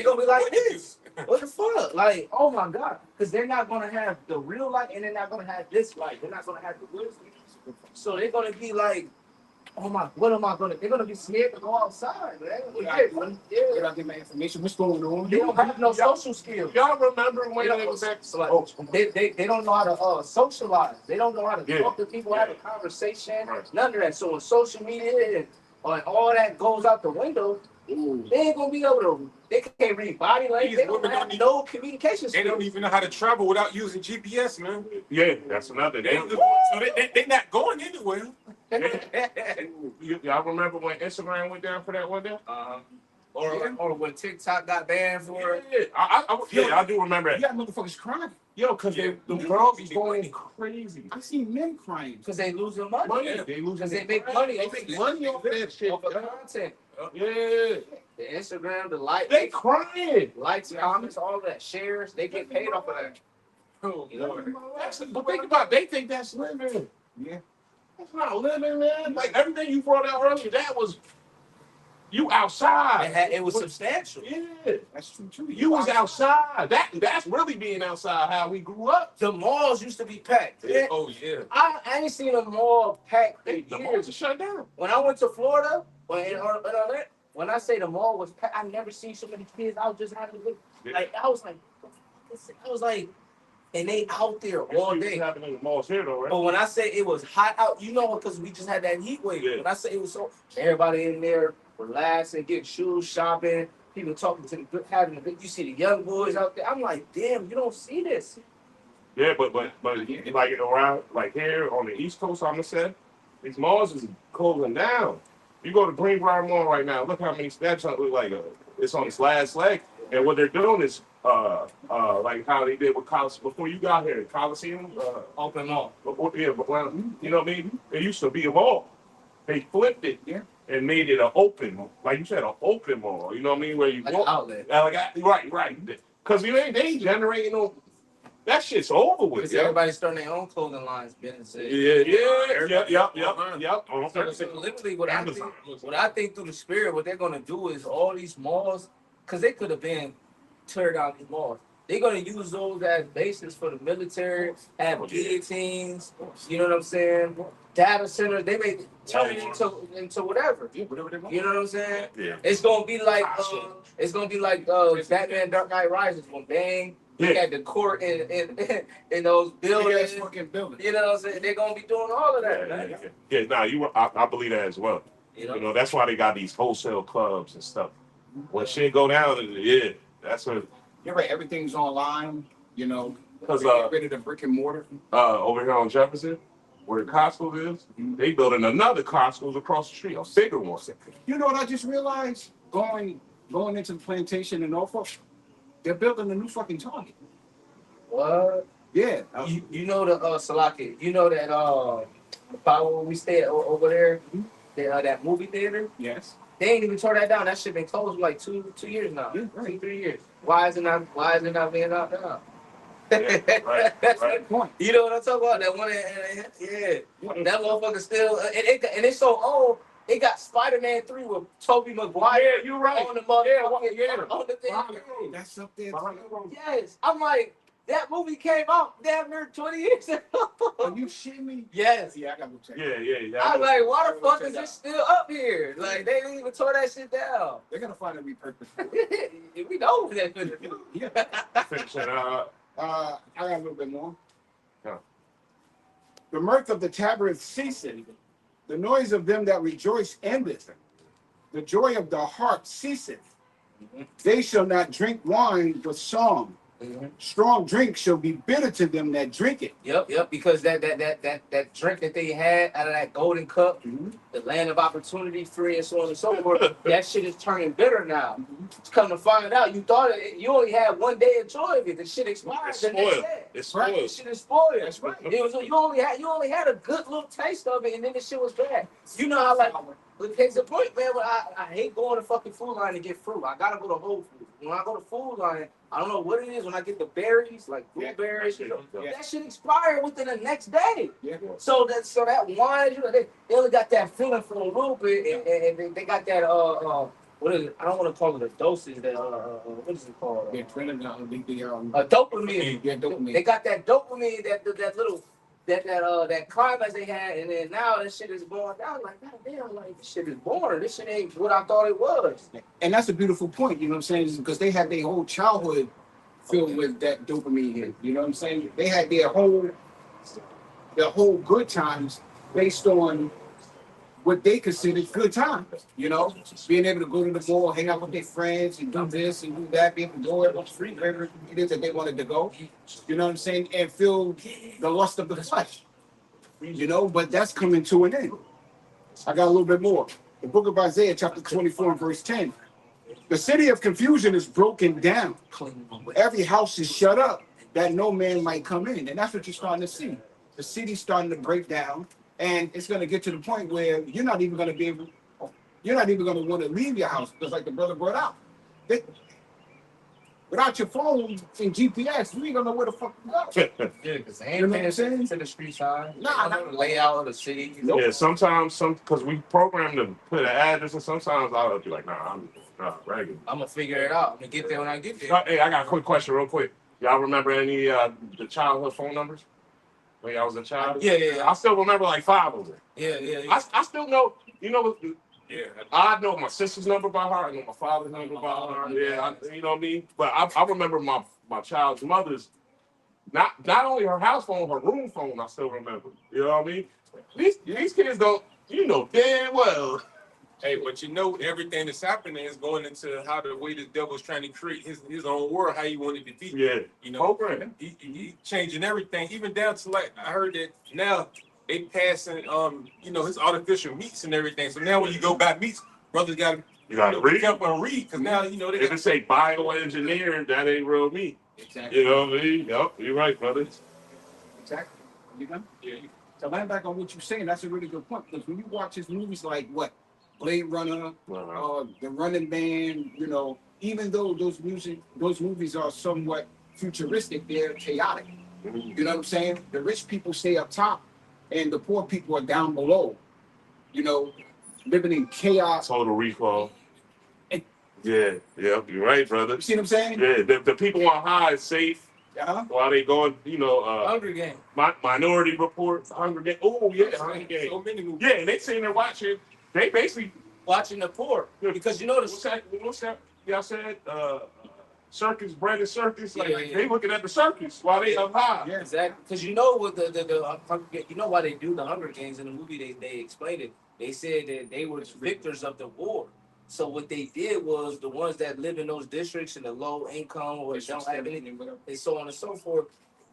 this. What the fuck? Like, oh my God. Because they're not gonna have the real light and they're not gonna have this light. They're not gonna have the wisdom. So they're gonna be like, oh my, what am I gonna? They're gonna be scared to go outside, man. They gotta get my information. What's going on? They don't have no social skills. Y'all remember when they was at They don't know how to socialize. They don't know how to talk to people, have a conversation. Right. None of that. So when social media and all that goes out the window, they ain't gonna be able to. They can't read body language. They don't have no communication skills. They don't even know how to travel without using GPS, man. Yeah, that's another. They not going anywhere. Y'all remember when Instagram went down for that one day? Or when TikTok got banned for it. Yeah, I do remember You that. got motherfuckers crying. Yo, because the girls was going crazy. I seen men crying. Because they losing money. They losing. Because they make money. They make money off that shit. Off of content. Yeah. The Instagram, the like, They crying. likes, comments, all that, shares, they get paid off of that. Oh, You know, Lord. But think about it, they think that's living. Yeah. That's not living, man. Like everything you brought out earlier, that was you outside. it was substantial. Yeah, That's true too. you was outside. That's really being outside. How we grew up. The malls used to be packed. Yeah. Oh, yeah. I ain't seen a mall packed in The years. malls are shut down. When I went to Florida, when I say the mall was packed, I never seen so many kids out just having a good. Like I was like, and they out there all day. Happening in the malls here, though, right? But when I say it was hot out, you know, because we just had that heat wave. Yeah. When I say it was so, everybody in there relaxing, getting shoes, shopping, people talking to the having a big. You see the young boys out there. I'm like, damn, you don't see this. Yeah, but like around like here on the East Coast, I'm gonna say these malls is closing down. You go to Greenbrier Mall right now. Look how many steps look like it's on its last leg. And what they're doing is like how they did with Coliseum before you got here, Coliseum. Open mall. Yeah, but when, you know what I mean? It used to be a mall. They flipped it Yeah. and made it an open mall. Like you said, an open mall. You know what I mean? Where you Like walk. an outlet. Right. Because they ain't generating no. That shit's over with. Because Yeah. everybody's starting their own clothing lines, businesses. Yep. So literally, what I think through the spirit, what they're gonna do is all these malls, because they could have been tear down these malls. They're gonna use those as bases for the military, have guillotines. You know what I'm saying? Data centers. They may turn it into whatever. Yeah, whatever they want. You know what I'm saying? Yeah. It's gonna be like Batman Dark Knight Rises when Bang. They got the court in those buildings. Fucking building. You know what I'm saying? They're gonna be doing all of that. Man. I believe that as well. You know? You know, that's why they got these wholesale clubs and stuff. When shit go down, yeah, that's what. You're right. Everything's online. You know, Because get rid of the brick and mortar. over here on Jefferson, where the Costco is, they building another Costco's across the street, a bigger one. You know what I just realized? Going into the plantation in Norfolk, they're building a new fucking Target. What? Yeah. You know the Salaki. You know that the power where we stay over there, that movie theater. Yes. They ain't even tore that down. That shit been closed for like two years now. Yeah, right. 2-3 years. Why is it not being out now? Yeah, right. Good point. You know what I'm talking about? That one, yeah. That motherfucker still, and it's so old. It got Spider-Man 3 with Tobey Maguire. Yeah, you're right. On the motherfucking on the thing. That's up there. Yes, I'm like, that movie came out damn near 20 years ago. Are you shitting me? Yes. Yeah, I gotta go check. Yeah. I'm like, why the fuck is it still up here? Like, they didn't even tore that shit down. They're gonna find a repurpose. We know that. Yeah. Finishing, I got a little bit more. Yeah. The mirth of the tabrets ceaseth, the noise of them that rejoice endeth, the joy of the heart ceaseth. They shall not drink wine but song. Strong drink shall be bitter to them that drink it. Yep. Because that drink that they had out of that golden cup, the land of opportunity, free and so on and so forth, that shit is turning bitter now. Come to find out, you thought you only had one day of joy of it. The shit expired. It's the next spoiled. day. It's Right? spoiled. The shit is spoiled. That's right. It was you only had a good little taste of it, and then the shit was bad. You know how like. But case in point, man, I hate going to fucking Food Line to get fruit. I gotta go to Whole Foods. When I go to Food Line, I don't know what it is. When I get the berries, like blueberries, that shit expired within the next day. Yeah. So that wine, you know, they only got that feeling for a little bit, and they got that what is it? I don't want to call it a dosage. That what is it called? Yeah, dopamine. Dopamine. Yeah, dopamine. They got that dopamine, that little. That climax they had, and then now that shit is going down. Like, God damn, like this shit is boring. This shit ain't what I thought it was. And that's a beautiful point, you know what I'm saying? Because they had their whole childhood filled with that dopamine hit. You know what I'm saying? They had their whole good times based on what they considered good times. You know, being able to go to the mall, hang out with their friends, and do this and do that, be able to go wherever it is that they wanted to go. You know what I'm saying? And feel the lust of the flesh. You know, but that's coming to an end. I got a little bit more. The book of Isaiah, chapter 24 and verse 10. The city of confusion is broken down. Every house is shut up that no man might come in. And that's what you're starting to see. The city's starting to break down. And it's going to get to the point where you're not even going to be able, you're not even gonna want to leave your house because, like the brother brought out, they, without your phone and GPS, you ain't gonna know where the fuck you go. Yeah, because they You ain't know what paying I'm saying? attention to the street side. Nah, They don't know the layout of the city. Yeah, sometimes because we program to put an address, and sometimes I'll be like, nah, I'm regular. I'm gonna figure it out. I'm gonna get there when I get there. Hey, I got a quick question, real quick. Y'all remember any the childhood phone numbers when y'all was a child? Yeah. I still remember like 5 of them. Yeah. I still know. You know, Yeah. I know my sister's number by heart. I know my father's number by heart. Yeah, you know what I mean. But I remember my child's mother's. Not only her house phone, her room phone. I still remember. You know what I mean. These kids don't. You know damn well. Hey, but you know everything that's happening is going into how the way the devil's trying to create his own world, how he wanted to be. Yeah. You know, Program. he changing everything, even down to like I heard that now they passing you know, his artificial meats and everything. So now when you go buy meats, brothers got to You gotta read. be careful and read because now you know they If it say bioengineering, that ain't real meat. Exactly. You know what I mean? Yep, you're right, brother. Exactly. You know? yeah. To land back on what you're saying, that's a really good point. Because when you watch his movies like what? Blade Runner, The Running Man, you know, even though those movies are somewhat futuristic, they're chaotic. You know what I'm saying? The rich people stay up top and the poor people are down below, you know, living in chaos. Total Recall. Yeah, you're right, brother. You see what I'm saying? Yeah, the people on high is safe Yeah. while they going, you know, Hunger Game. Minority Report, Hunger Games. Oh, yeah, Hunger Games. So many movies. Yeah, and they sitting there watching. They basically Watching the poor. Because you know what's that? Y'all said circus, bread and circus. Like Yeah. they looking at the circus while they up high. Yeah. Exactly. Because you know what you know why they do the Hunger Games in the movie, they explained it. They said that they were victors of the war. So what they did was the ones that live in those districts in the low income or don't have anything, and so on and so forth,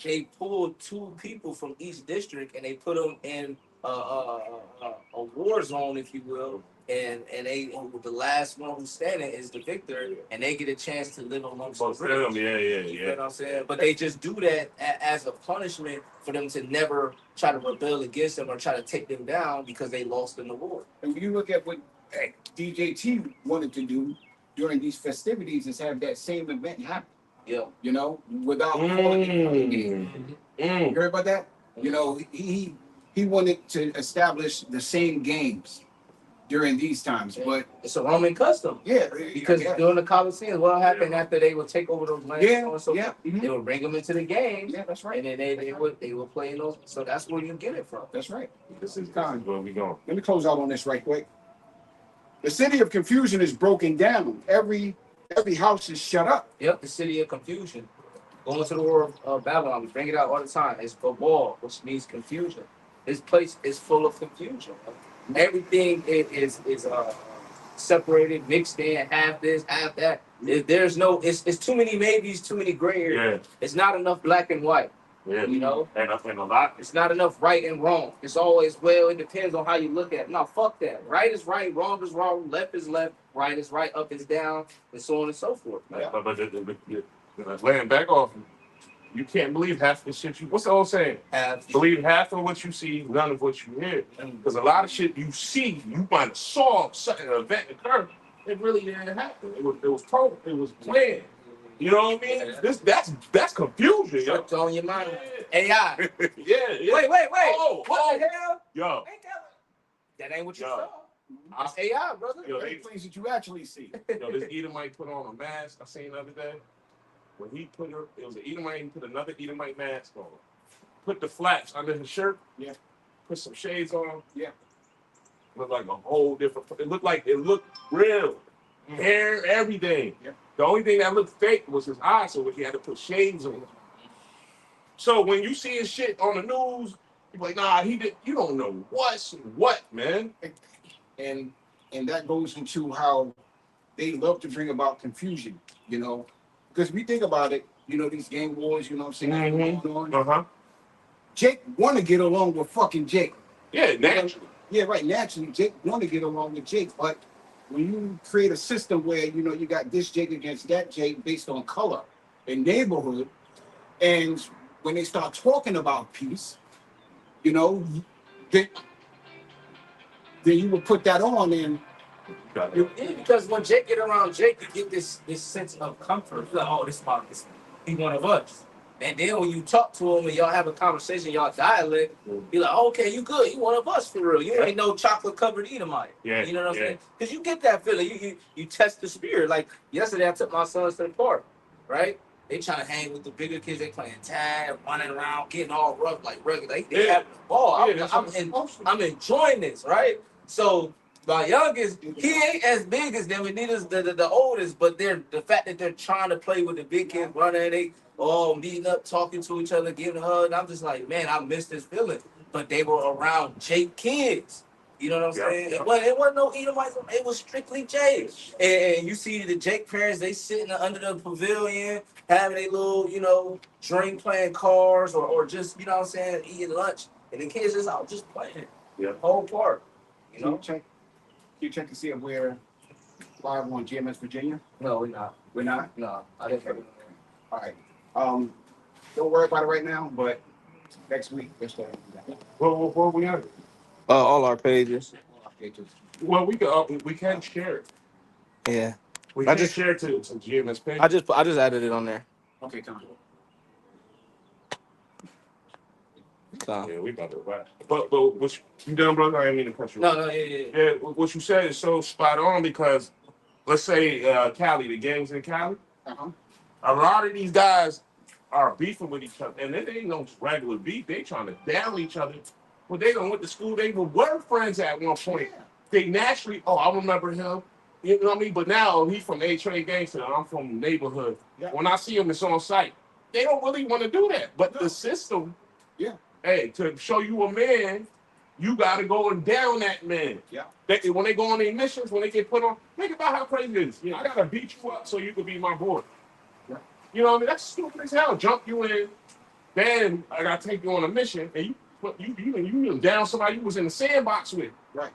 they pulled 2 people from each district and they put them in a war zone, if you will, and they the last one who's standing is the victor, and they get a chance to live amongst the rich. You know what I'm saying? But they just do that as a punishment for them to never try to rebel against them or try to take them down because they lost in the war. And when you look at what DJT wanted to do during these festivities is have that same event happen. Yeah. You know, without calling it. You heard about that? You know, he wanted to establish the same games during these times, but it's a Roman custom. yeah, Because during the Colosseum, what happened after they would take over those lands? They would bring them into the games. Yeah, that's right. And then they would play in those. So that's where you get it from. That's right. This is where we going. Let me close out on this right quick. The city of confusion is broken down. Every house is shut up. Yep, the city of confusion. Going to the world of Babylon, we bring it out all the time. It's Babel, which means confusion. This place is full of confusion. Everything is separated, mixed in, half this, half that. There's no, it's too many maybes, too many gray areas. Yeah. It's not enough black and white. Yeah. You know? And a lot. It's not enough right and wrong. It's always, well, it depends on how you look at it. No, fuck that. Right is right, wrong is wrong, left is left, right is right, up is down, and so on and so forth. Yeah. But laying back off, you can't believe half the shit you. What's the old saying? Believe half of what you see, none of what you hear. Because a lot of shit you see, you might have saw something, an event occur. It really didn't happen. It was told. It was planned. You know what I mean? That's confusion, yo. What's on your mind? AI. Yeah. Wait. Oh, what the hell? Yo. That ain't what you Yo. saw. It's AI, brother. Yo, Any things that you actually see. Yo, this Edomite put on a mask I seen the other day. When he put her, it was an Edomite, he put another Edomite mask on. Put the flaps under his shirt. Yeah. Put some shades on. Yeah. Looked like a whole different, it looked real. Hair, everything. Yeah. The only thing that looked fake was his eyes, so he had to put shades on. So when you see his shit on the news, you're like, nah, you don't know what's what, man. And that goes into how they love to bring about confusion, you know. Because we think about it, you know, these gang wars, you know what I'm saying? Going on. Jake want to get along with fucking Jake. Yeah, naturally. Yeah, right. Naturally, Jake want to get along with Jake, but when you create a system where, you know, you got this Jake against that Jake based on color and neighborhood, and when they start talking about peace, you know, then you would put that on, and Yeah, because when Jake get around Jake, you get this sense of comfort. You're like, oh, this he one of us. And then when you talk to him and y'all have a conversation, y'all dialect, be like, oh, okay, you good, you one of us for real. You ain't no chocolate covered Edomite. Yeah, You know what I'm yeah. saying? Because you get that feeling. You test the spirit. Like yesterday, I took my sons to the park, right? They trying to hang with the bigger kids. They playing tag, running around, getting all rough like regular. They Yeah. having a ball. Yeah, I'm enjoying this, right? So my youngest, he ain't as big as them, and neither is the oldest. But the fact that they're trying to play with the big kids, running, they all meeting up, talking to each other, giving a hug. I'm just like, man, I miss this feeling. But they were around Jake kids. You know what I'm saying? Yeah. It wasn't no Edomites. It was strictly Jake. And you see the Jake parents, they sitting under the pavilion, having a little, drink, playing cars, or just, you know what I'm saying, eating lunch. And the kids just out just playing. Yeah. Whole park. You know? Can you check to see if we're live on GMS Virginia? No, we're not. We're not? No, I didn't. Okay. All right. Don't worry about it right now, but next week, we're starting to do that. Well, we have. All our pages. Okay, just- Well, we can share it. Yeah. We I can just- share it to GMS page. I just added it on there. Okay, come on. Yeah, we about to wrap. But what you done, brother? I didn't mean to cut you off. No, yeah. Yeah, what you said is so spot on because let's say Cali, the games in Cali, Uh-huh. a lot of these guys are beefing with each other, and they ain't no regular beef. They trying to down each other. But they done went to school. They were friends at one point. Yeah. They naturally, I remember him. You know what I mean? But now he from the A-Train Gangster. I'm from the neighborhood. Yeah. When I see him, it's on site. They don't really want to do that. But No. the system, Yeah. hey, to show you a man, you got to go and down that man. Yeah. When they go on their missions, when they get put on, think about how crazy it is. Yeah. I got to beat you up so you can be my boy. Yeah. You know what I mean? That's stupid as hell. Jump you in, then I got to take you on a mission, and you down somebody you was in the sandbox with. Right.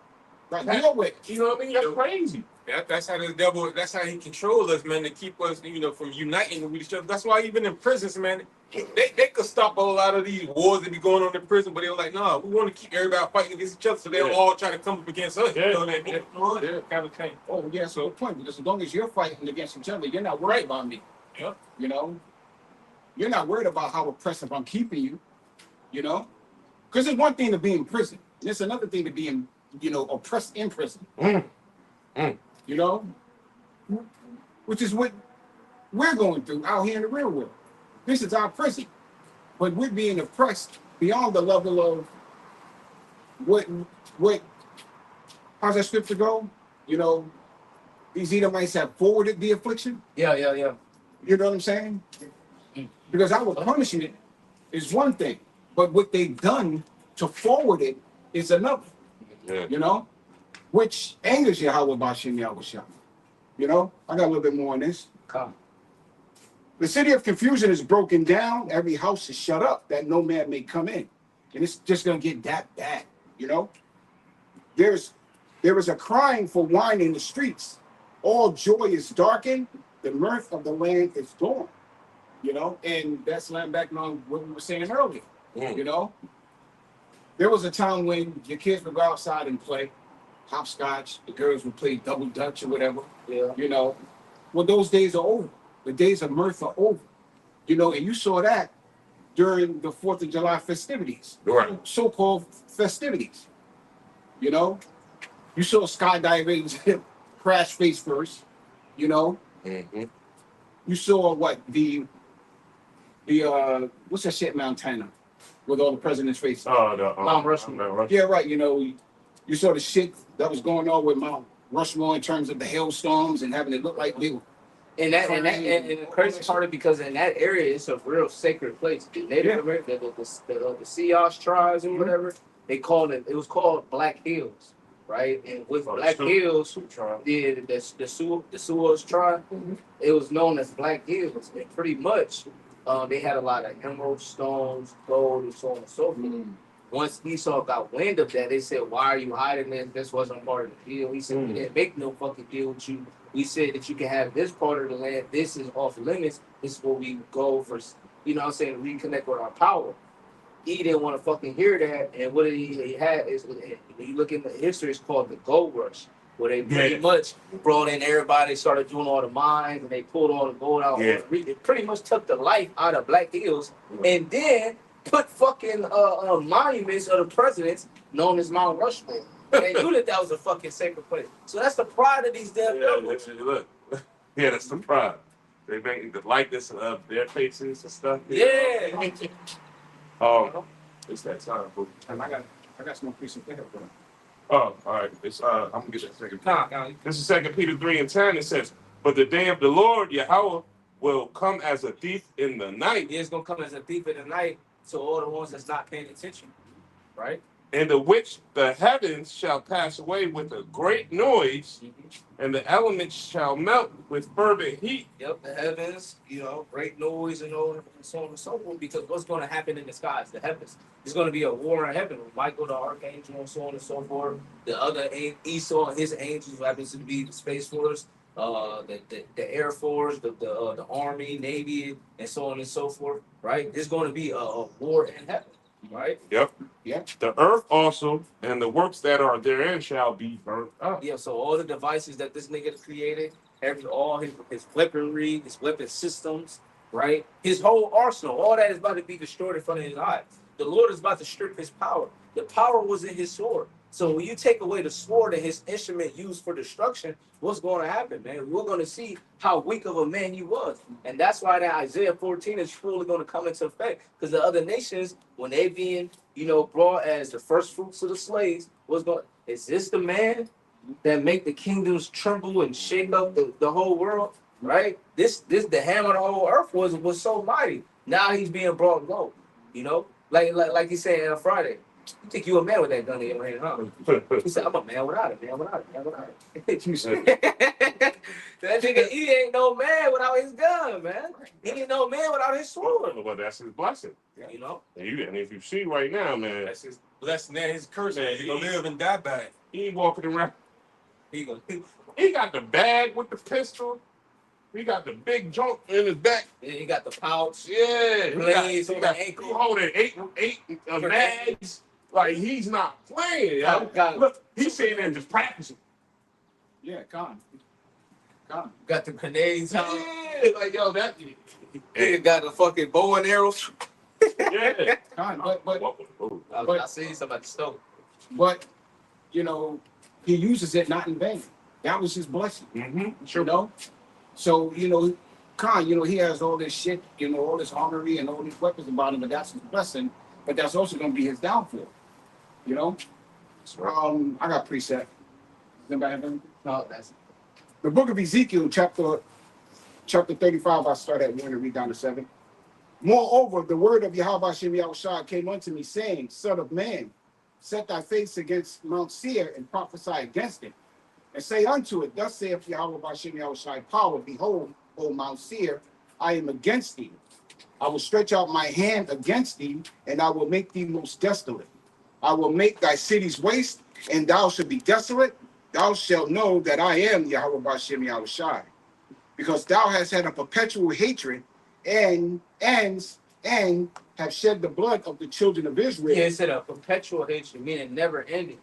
Deal with. You know what I mean? That's crazy. That's how the devil. That's how he controls us, man, to keep us, from uniting with each other. That's why even in prisons, man, they could stop a lot of these wars that be going on in prison, but they were like, no, we want to keep everybody fighting against each other, so they'll all try to come up against us. Yeah. Kind of thing. Oh, yeah, so good point. Because as long as you're fighting against each other, you're not worried about me. Yeah. You know? You're not worried about how oppressive I'm keeping you. You know? Because it's one thing to be in prison. And it's another thing to be in, oppressed in prison. You know? Which is what we're going through out here in the real world. This is our prison. But we're being oppressed beyond the level of what how's that scripture go? These Edomites have forwarded the affliction. Yeah. You know what I'm saying? Because our punishment is one thing, but what they've done to forward it is another. Yeah. Which angers Yahweh Bashem Yahushua. I got a little bit more on this. Come. The city of confusion is broken down. Every house is shut up that no man may come in. And it's just going to get that bad, There is a crying for wine in the streets. All joy is darkened. The mirth of the land is gone. And that's land back on what we were saying earlier. There was a time when your kids would go outside and play hopscotch. The girls would play double dutch or whatever. Yeah. Well, those days are over. The days of mirth are over. And you saw that during the 4th of July festivities. Right. So-called festivities. You saw skydiving crash face first. Mm-hmm. You saw what the what's that shit Montana with all the president's faces? Mount Rushmore. Yeah, right. You saw the shit that was going on with Mount Rushmore in terms of the hailstorms and having it look like they were. And the crazy part is because in that area it's a real sacred place. The Native American, the Sioux tribes or whatever, it was called Black Hills, right? And with Black Hills, the Sioux tribe, it was known as Black Hills. And pretty much, they had a lot of emerald stones, gold, and so on and so forth. Once Esau got wind of that, they said, "Why are you hiding this? This wasn't part of the deal." He said, "We didn't make no fucking deal with you. We said that you can have this part of the land. This is off limits. This is where we go for, reconnect with our power." He didn't want to fucking hear that. And what he had is, when you look in the history, it's called the Gold Rush. where they pretty much brought in everybody, started doing all the mines, and they pulled all the gold out. Yeah. They pretty much took the life out of Black Hills, and then put fucking monuments of the presidents known as Mount Rushmore. They knew that was a fucking sacred place. So that's the pride of these damn people. Look. Yeah, that's the pride. They make the likeness of their faces and stuff. Yeah. It's that time, bro. I got some piece of paper. Oh, all right. It's I'm gonna get that second. Nah. This is 2 Peter 3:10. It says, "But the day of the Lord Yahweh will come as a thief in the night, Yeah, it's gonna come as a thief in the night to all the ones that's not paying attention, right? in the which the heavens shall pass away with a great noise, and the elements shall melt with fervent heat." Yep, the heavens, great noise and all, and so on and so forth. Because what's going to happen in the skies, the heavens? There's going to be a war in heaven with Michael, the archangel, and so on and so forth. The other Esau and his angels, who happens to be the Space Force, the Air Force, the Army, Navy, and so on and so forth. Right? There's going to be a war in heaven. Right? Yep. Yeah. The earth also and the works that are therein shall be burnt up. Yeah. So all the devices that this nigga created, all his weaponry, his weapon systems, right? His whole arsenal, all that is about to be destroyed in front of his eyes. The Lord is about to strip his power. The power was in his sword. So when you take away the sword and his instrument used for destruction, what's going to happen, man? We're going to see how weak of a man he was. And that's why that Isaiah 14 is fully going to come into effect. Because the other nations, when they being, brought as the first fruits of the slaves, is this the man that make the kingdoms tremble and shake up the whole world? Right? This the hammer of the whole earth was so mighty. Now he's being brought low. Like he said on Friday. You think you a man with that gun in your hand, huh? He said, "I'm a man without it, man without it." That nigga, he ain't no man without his gun, man. He ain't no man without his sword. Well, that's his blessing. And if you see right now, man, That's his blessing and his curse. Man, He gonna live and die by it. he ain't walking around. He He got the bag with the pistol. He got the big junk in his back. got the pouch. Yeah, Blades on the ankle. He holding eight mags. Like he's not playing. Oh, God. Look, he's sitting there just practicing. Yeah, Con. Got the grenades out. Yeah, like yo, that. Nigga got the fucking bow and arrows. Yeah. Con, but I see somebody stole. But he uses it not in vain. That was his blessing. Sure. So Khan, he has all this shit, all this armory and all these weapons about him, but that's his blessing. But that's also going to be his downfall. I got preset. Anybody have anything? No, that's The book of Ezekiel, chapter 35. I start at 1 and read down to 7. Moreover, the word of Yahweh Hashem Yahushua came unto me, saying, Son of man, set thy face against Mount Seir and prophesy against it. And say unto it, Thus saith Yahweh Hashem Yahushua power, Behold, O Mount Seir, I am against thee. I will stretch out my hand against thee, and I will make thee most desolate. I will make thy cities waste, and thou shalt be desolate. Thou shalt know that I am Yahweh Hashem Yahushua. Because thou hast had a perpetual hatred, and have shed the blood of the children of Israel. Yeah, it said a perpetual hatred, meaning never ending.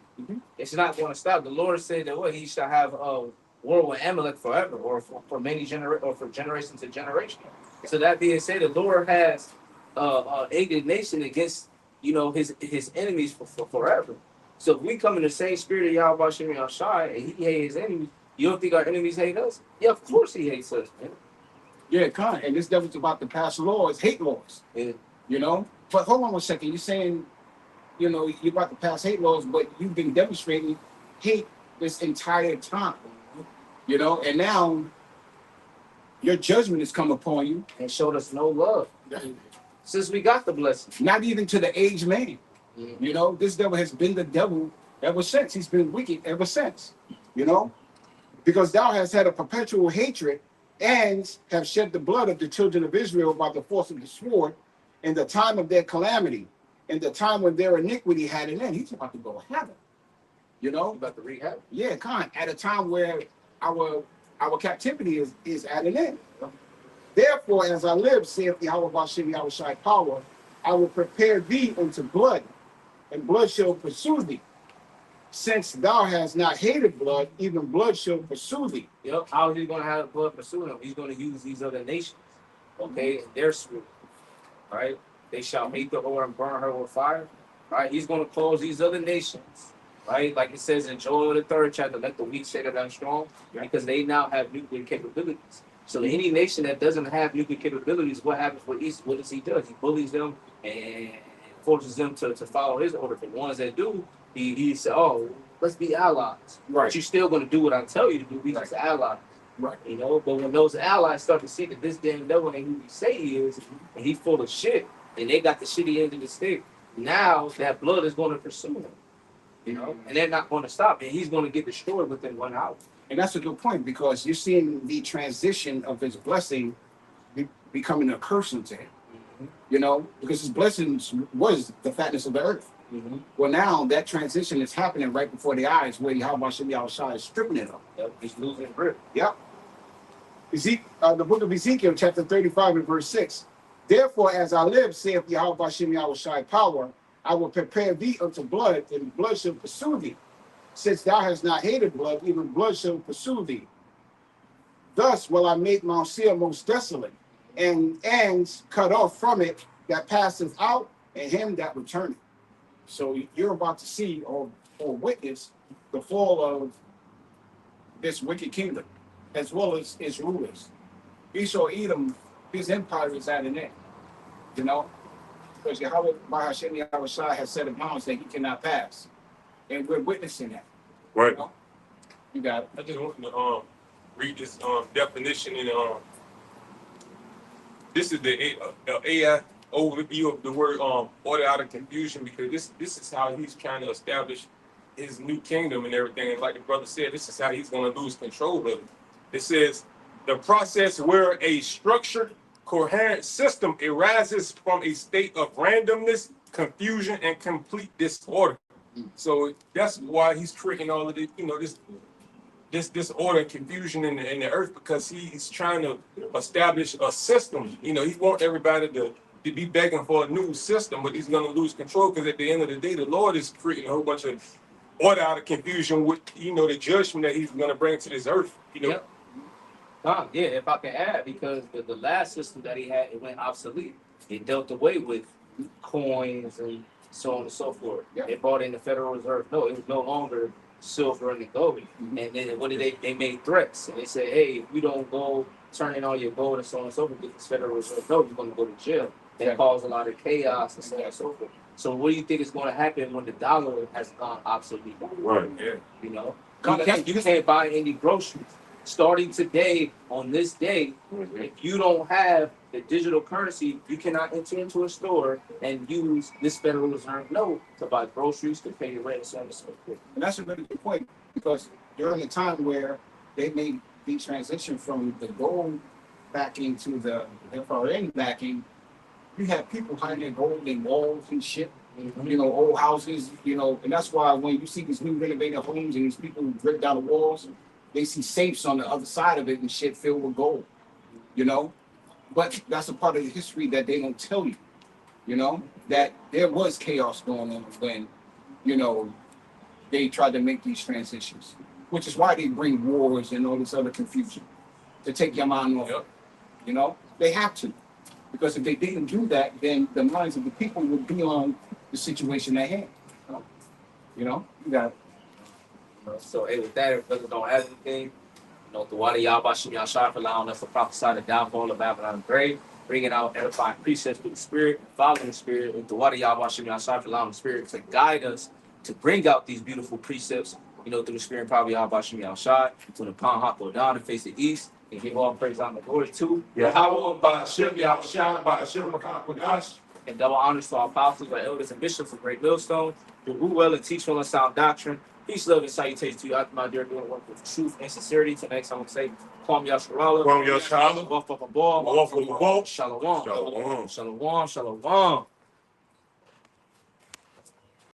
It's not going to stop. The Lord said that he shall have a war with Amalek forever, or for generation to generation. So that being said, the Lord has indignation against his enemies for forever. So if we come in the same spirit of Yahweh Hashem Yahushua and he hates his enemies, you don't think our enemies hate us? Yeah, of course he hates us, man. Yeah, Con, and this devil's about to pass laws, hate laws. Yeah. But hold on 1 second. You're saying, you're about to pass hate laws, but you've been demonstrating hate this entire time. And now your judgment has come upon you. And showed us no love. Since we got the blessing. Not even to the aged man. This devil has been the devil ever since. He's been wicked ever since. Because thou hast had a perpetual hatred and have shed the blood of the children of Israel by the force of the sword in the time of their calamity, in the time when their iniquity had an end. He's about to go to heaven. About to wreak havoc. Yeah, Khan, at a time where our captivity is at an end. Therefore, as I live, saith Yahweh Hashem Yahushua power, I will prepare thee unto blood, and blood shall pursue thee. since thou hast not hated blood, even blood shall pursue thee. Yep. How is he going to have blood pursue him? He's going to use these other nations, okay, in their spirit, right? They shall hate the whore and burn her with fire, right? He's going to cause these other nations, right? Like it says in Joel the 3rd chapter, let the weak say that I'm strong, because they now have nuclear capabilities. So any nation that doesn't have nuclear capabilities, what happens with East? What does he do? He bullies them and forces them to follow his order. For the ones that do, he said, oh, let's be allies. Right. But you're still going to do what I tell you to do. We just allies. Right. You know, but when those allies start to see that this damn devil ain't who he say he is, and he's full of shit, and they got the shitty end of the stick, now that blood is going to pursue him. You know, and they're not going to stop, and he's going to get destroyed within 1 hour. And that's a good point, because you're seeing the transition of his blessing becoming a curse unto him. You know, because his blessings was the fatness of the earth. Well, now that transition is happening right before the eyes, where Yahweh Shem Yahushua is stripping it up. Yep, he's losing grip. Yep. The book of Ezekiel, chapter 35 and verse 6. Therefore, as I live, saith Yahweh Shem Yahushua power, I will prepare thee unto blood, and blood shall pursue thee. Since thou hast not hated blood, even blood shall pursue thee. Thus will I make Mount Seir most desolate, and ends cut off from it that passeth out, and him that returneth. So you're about to see or witness the fall of this wicked kingdom, as well as its rulers. Esau, Edom, his empire is at an end. You know, because Yahweh Bahashem Yahushua has set a bounds that he cannot pass, and we're witnessing that. Right. You know? You got it. I just want to read this definition in this is the AI overview of the word order out of confusion, because this is how he's trying to establish his new kingdom and everything. And like the brother said, this is how he's going to lose control of it. It says the process where a structured, coherent system arises from a state of randomness, confusion, and complete disorder. So that's why he's creating all of this, you know, this order and confusion in the earth, because he's trying to establish a system. You know, he wants everybody to be begging for a new system, but he's going to lose control, because at the end of the day, the Lord is creating a whole bunch of order out of confusion with, you know, the judgment that he's going to bring to this earth. You know. Yep. Yeah, if I can add, because the last system that he had, it went obsolete. It dealt away with coins and so on and so forth. Yeah. They brought in the Federal Reserve. No, it was no longer silver and the gold. And then what did they made threats. And they said, hey, if you don't go turn in all your gold and so on and so forth, get this Federal Reserve, no, you're going to go to jail. That caused a lot of chaos and so on and so forth. So what do you think is going to happen when the dollar has gone obsolete? Right. Yeah. You know, you can't buy any groceries. Starting today, on this day, if you don't have the digital currency, you cannot enter into a store and use this Federal Reserve note to buy groceries, to pay your rent, and so on and so forth. And that's a really good point, because during a time where they made the transition from the gold backing to the FRN backing, you have people hiding their gold in walls and shit, you know, old houses, you know, and that's why when you see these new renovated homes and these people break down the walls, they see safes on the other side of it and shit filled with gold, you know? But that's a part of the history that they don't tell you, you know? That there was chaos going on when, you know, they tried to make these transitions, which is why they bring wars and all this other confusion to take your mind off. Yep. You know? They have to. Because if they didn't do that, then the minds of the people would be on the situation at hand. You know? You got it. So, hey, with that, if brothers don't have anything, you know, the water Yahweh Shem Yahushua for allowing us to prophesy the downfall of Babylon the Great, bringing out edifying precepts through the Spirit, following the Spirit, with the water Yahweh Shem Yahushua for allowing the Spirit to guide us to bring out these beautiful precepts, you know, through the Spirit, probably Yahweh Shem Yahushua, when the palm hop go down and face the east, and give all praise on the glory to Yahweh Bahashem Yahushua Bahashem Makapadash. and double honors to our apostles, our elders, and bishops of Great Millstone, who rule well and teach well and sound doctrine. Peace, love, and salutation to you, my dear, doing work with truth and sincerity. Till next time, I'm going to say, Kwam Yasharala. Kwam Yasharala. Waff of a ball. Waff of a ball. Shalom. Shalom. Shalom. Shalom.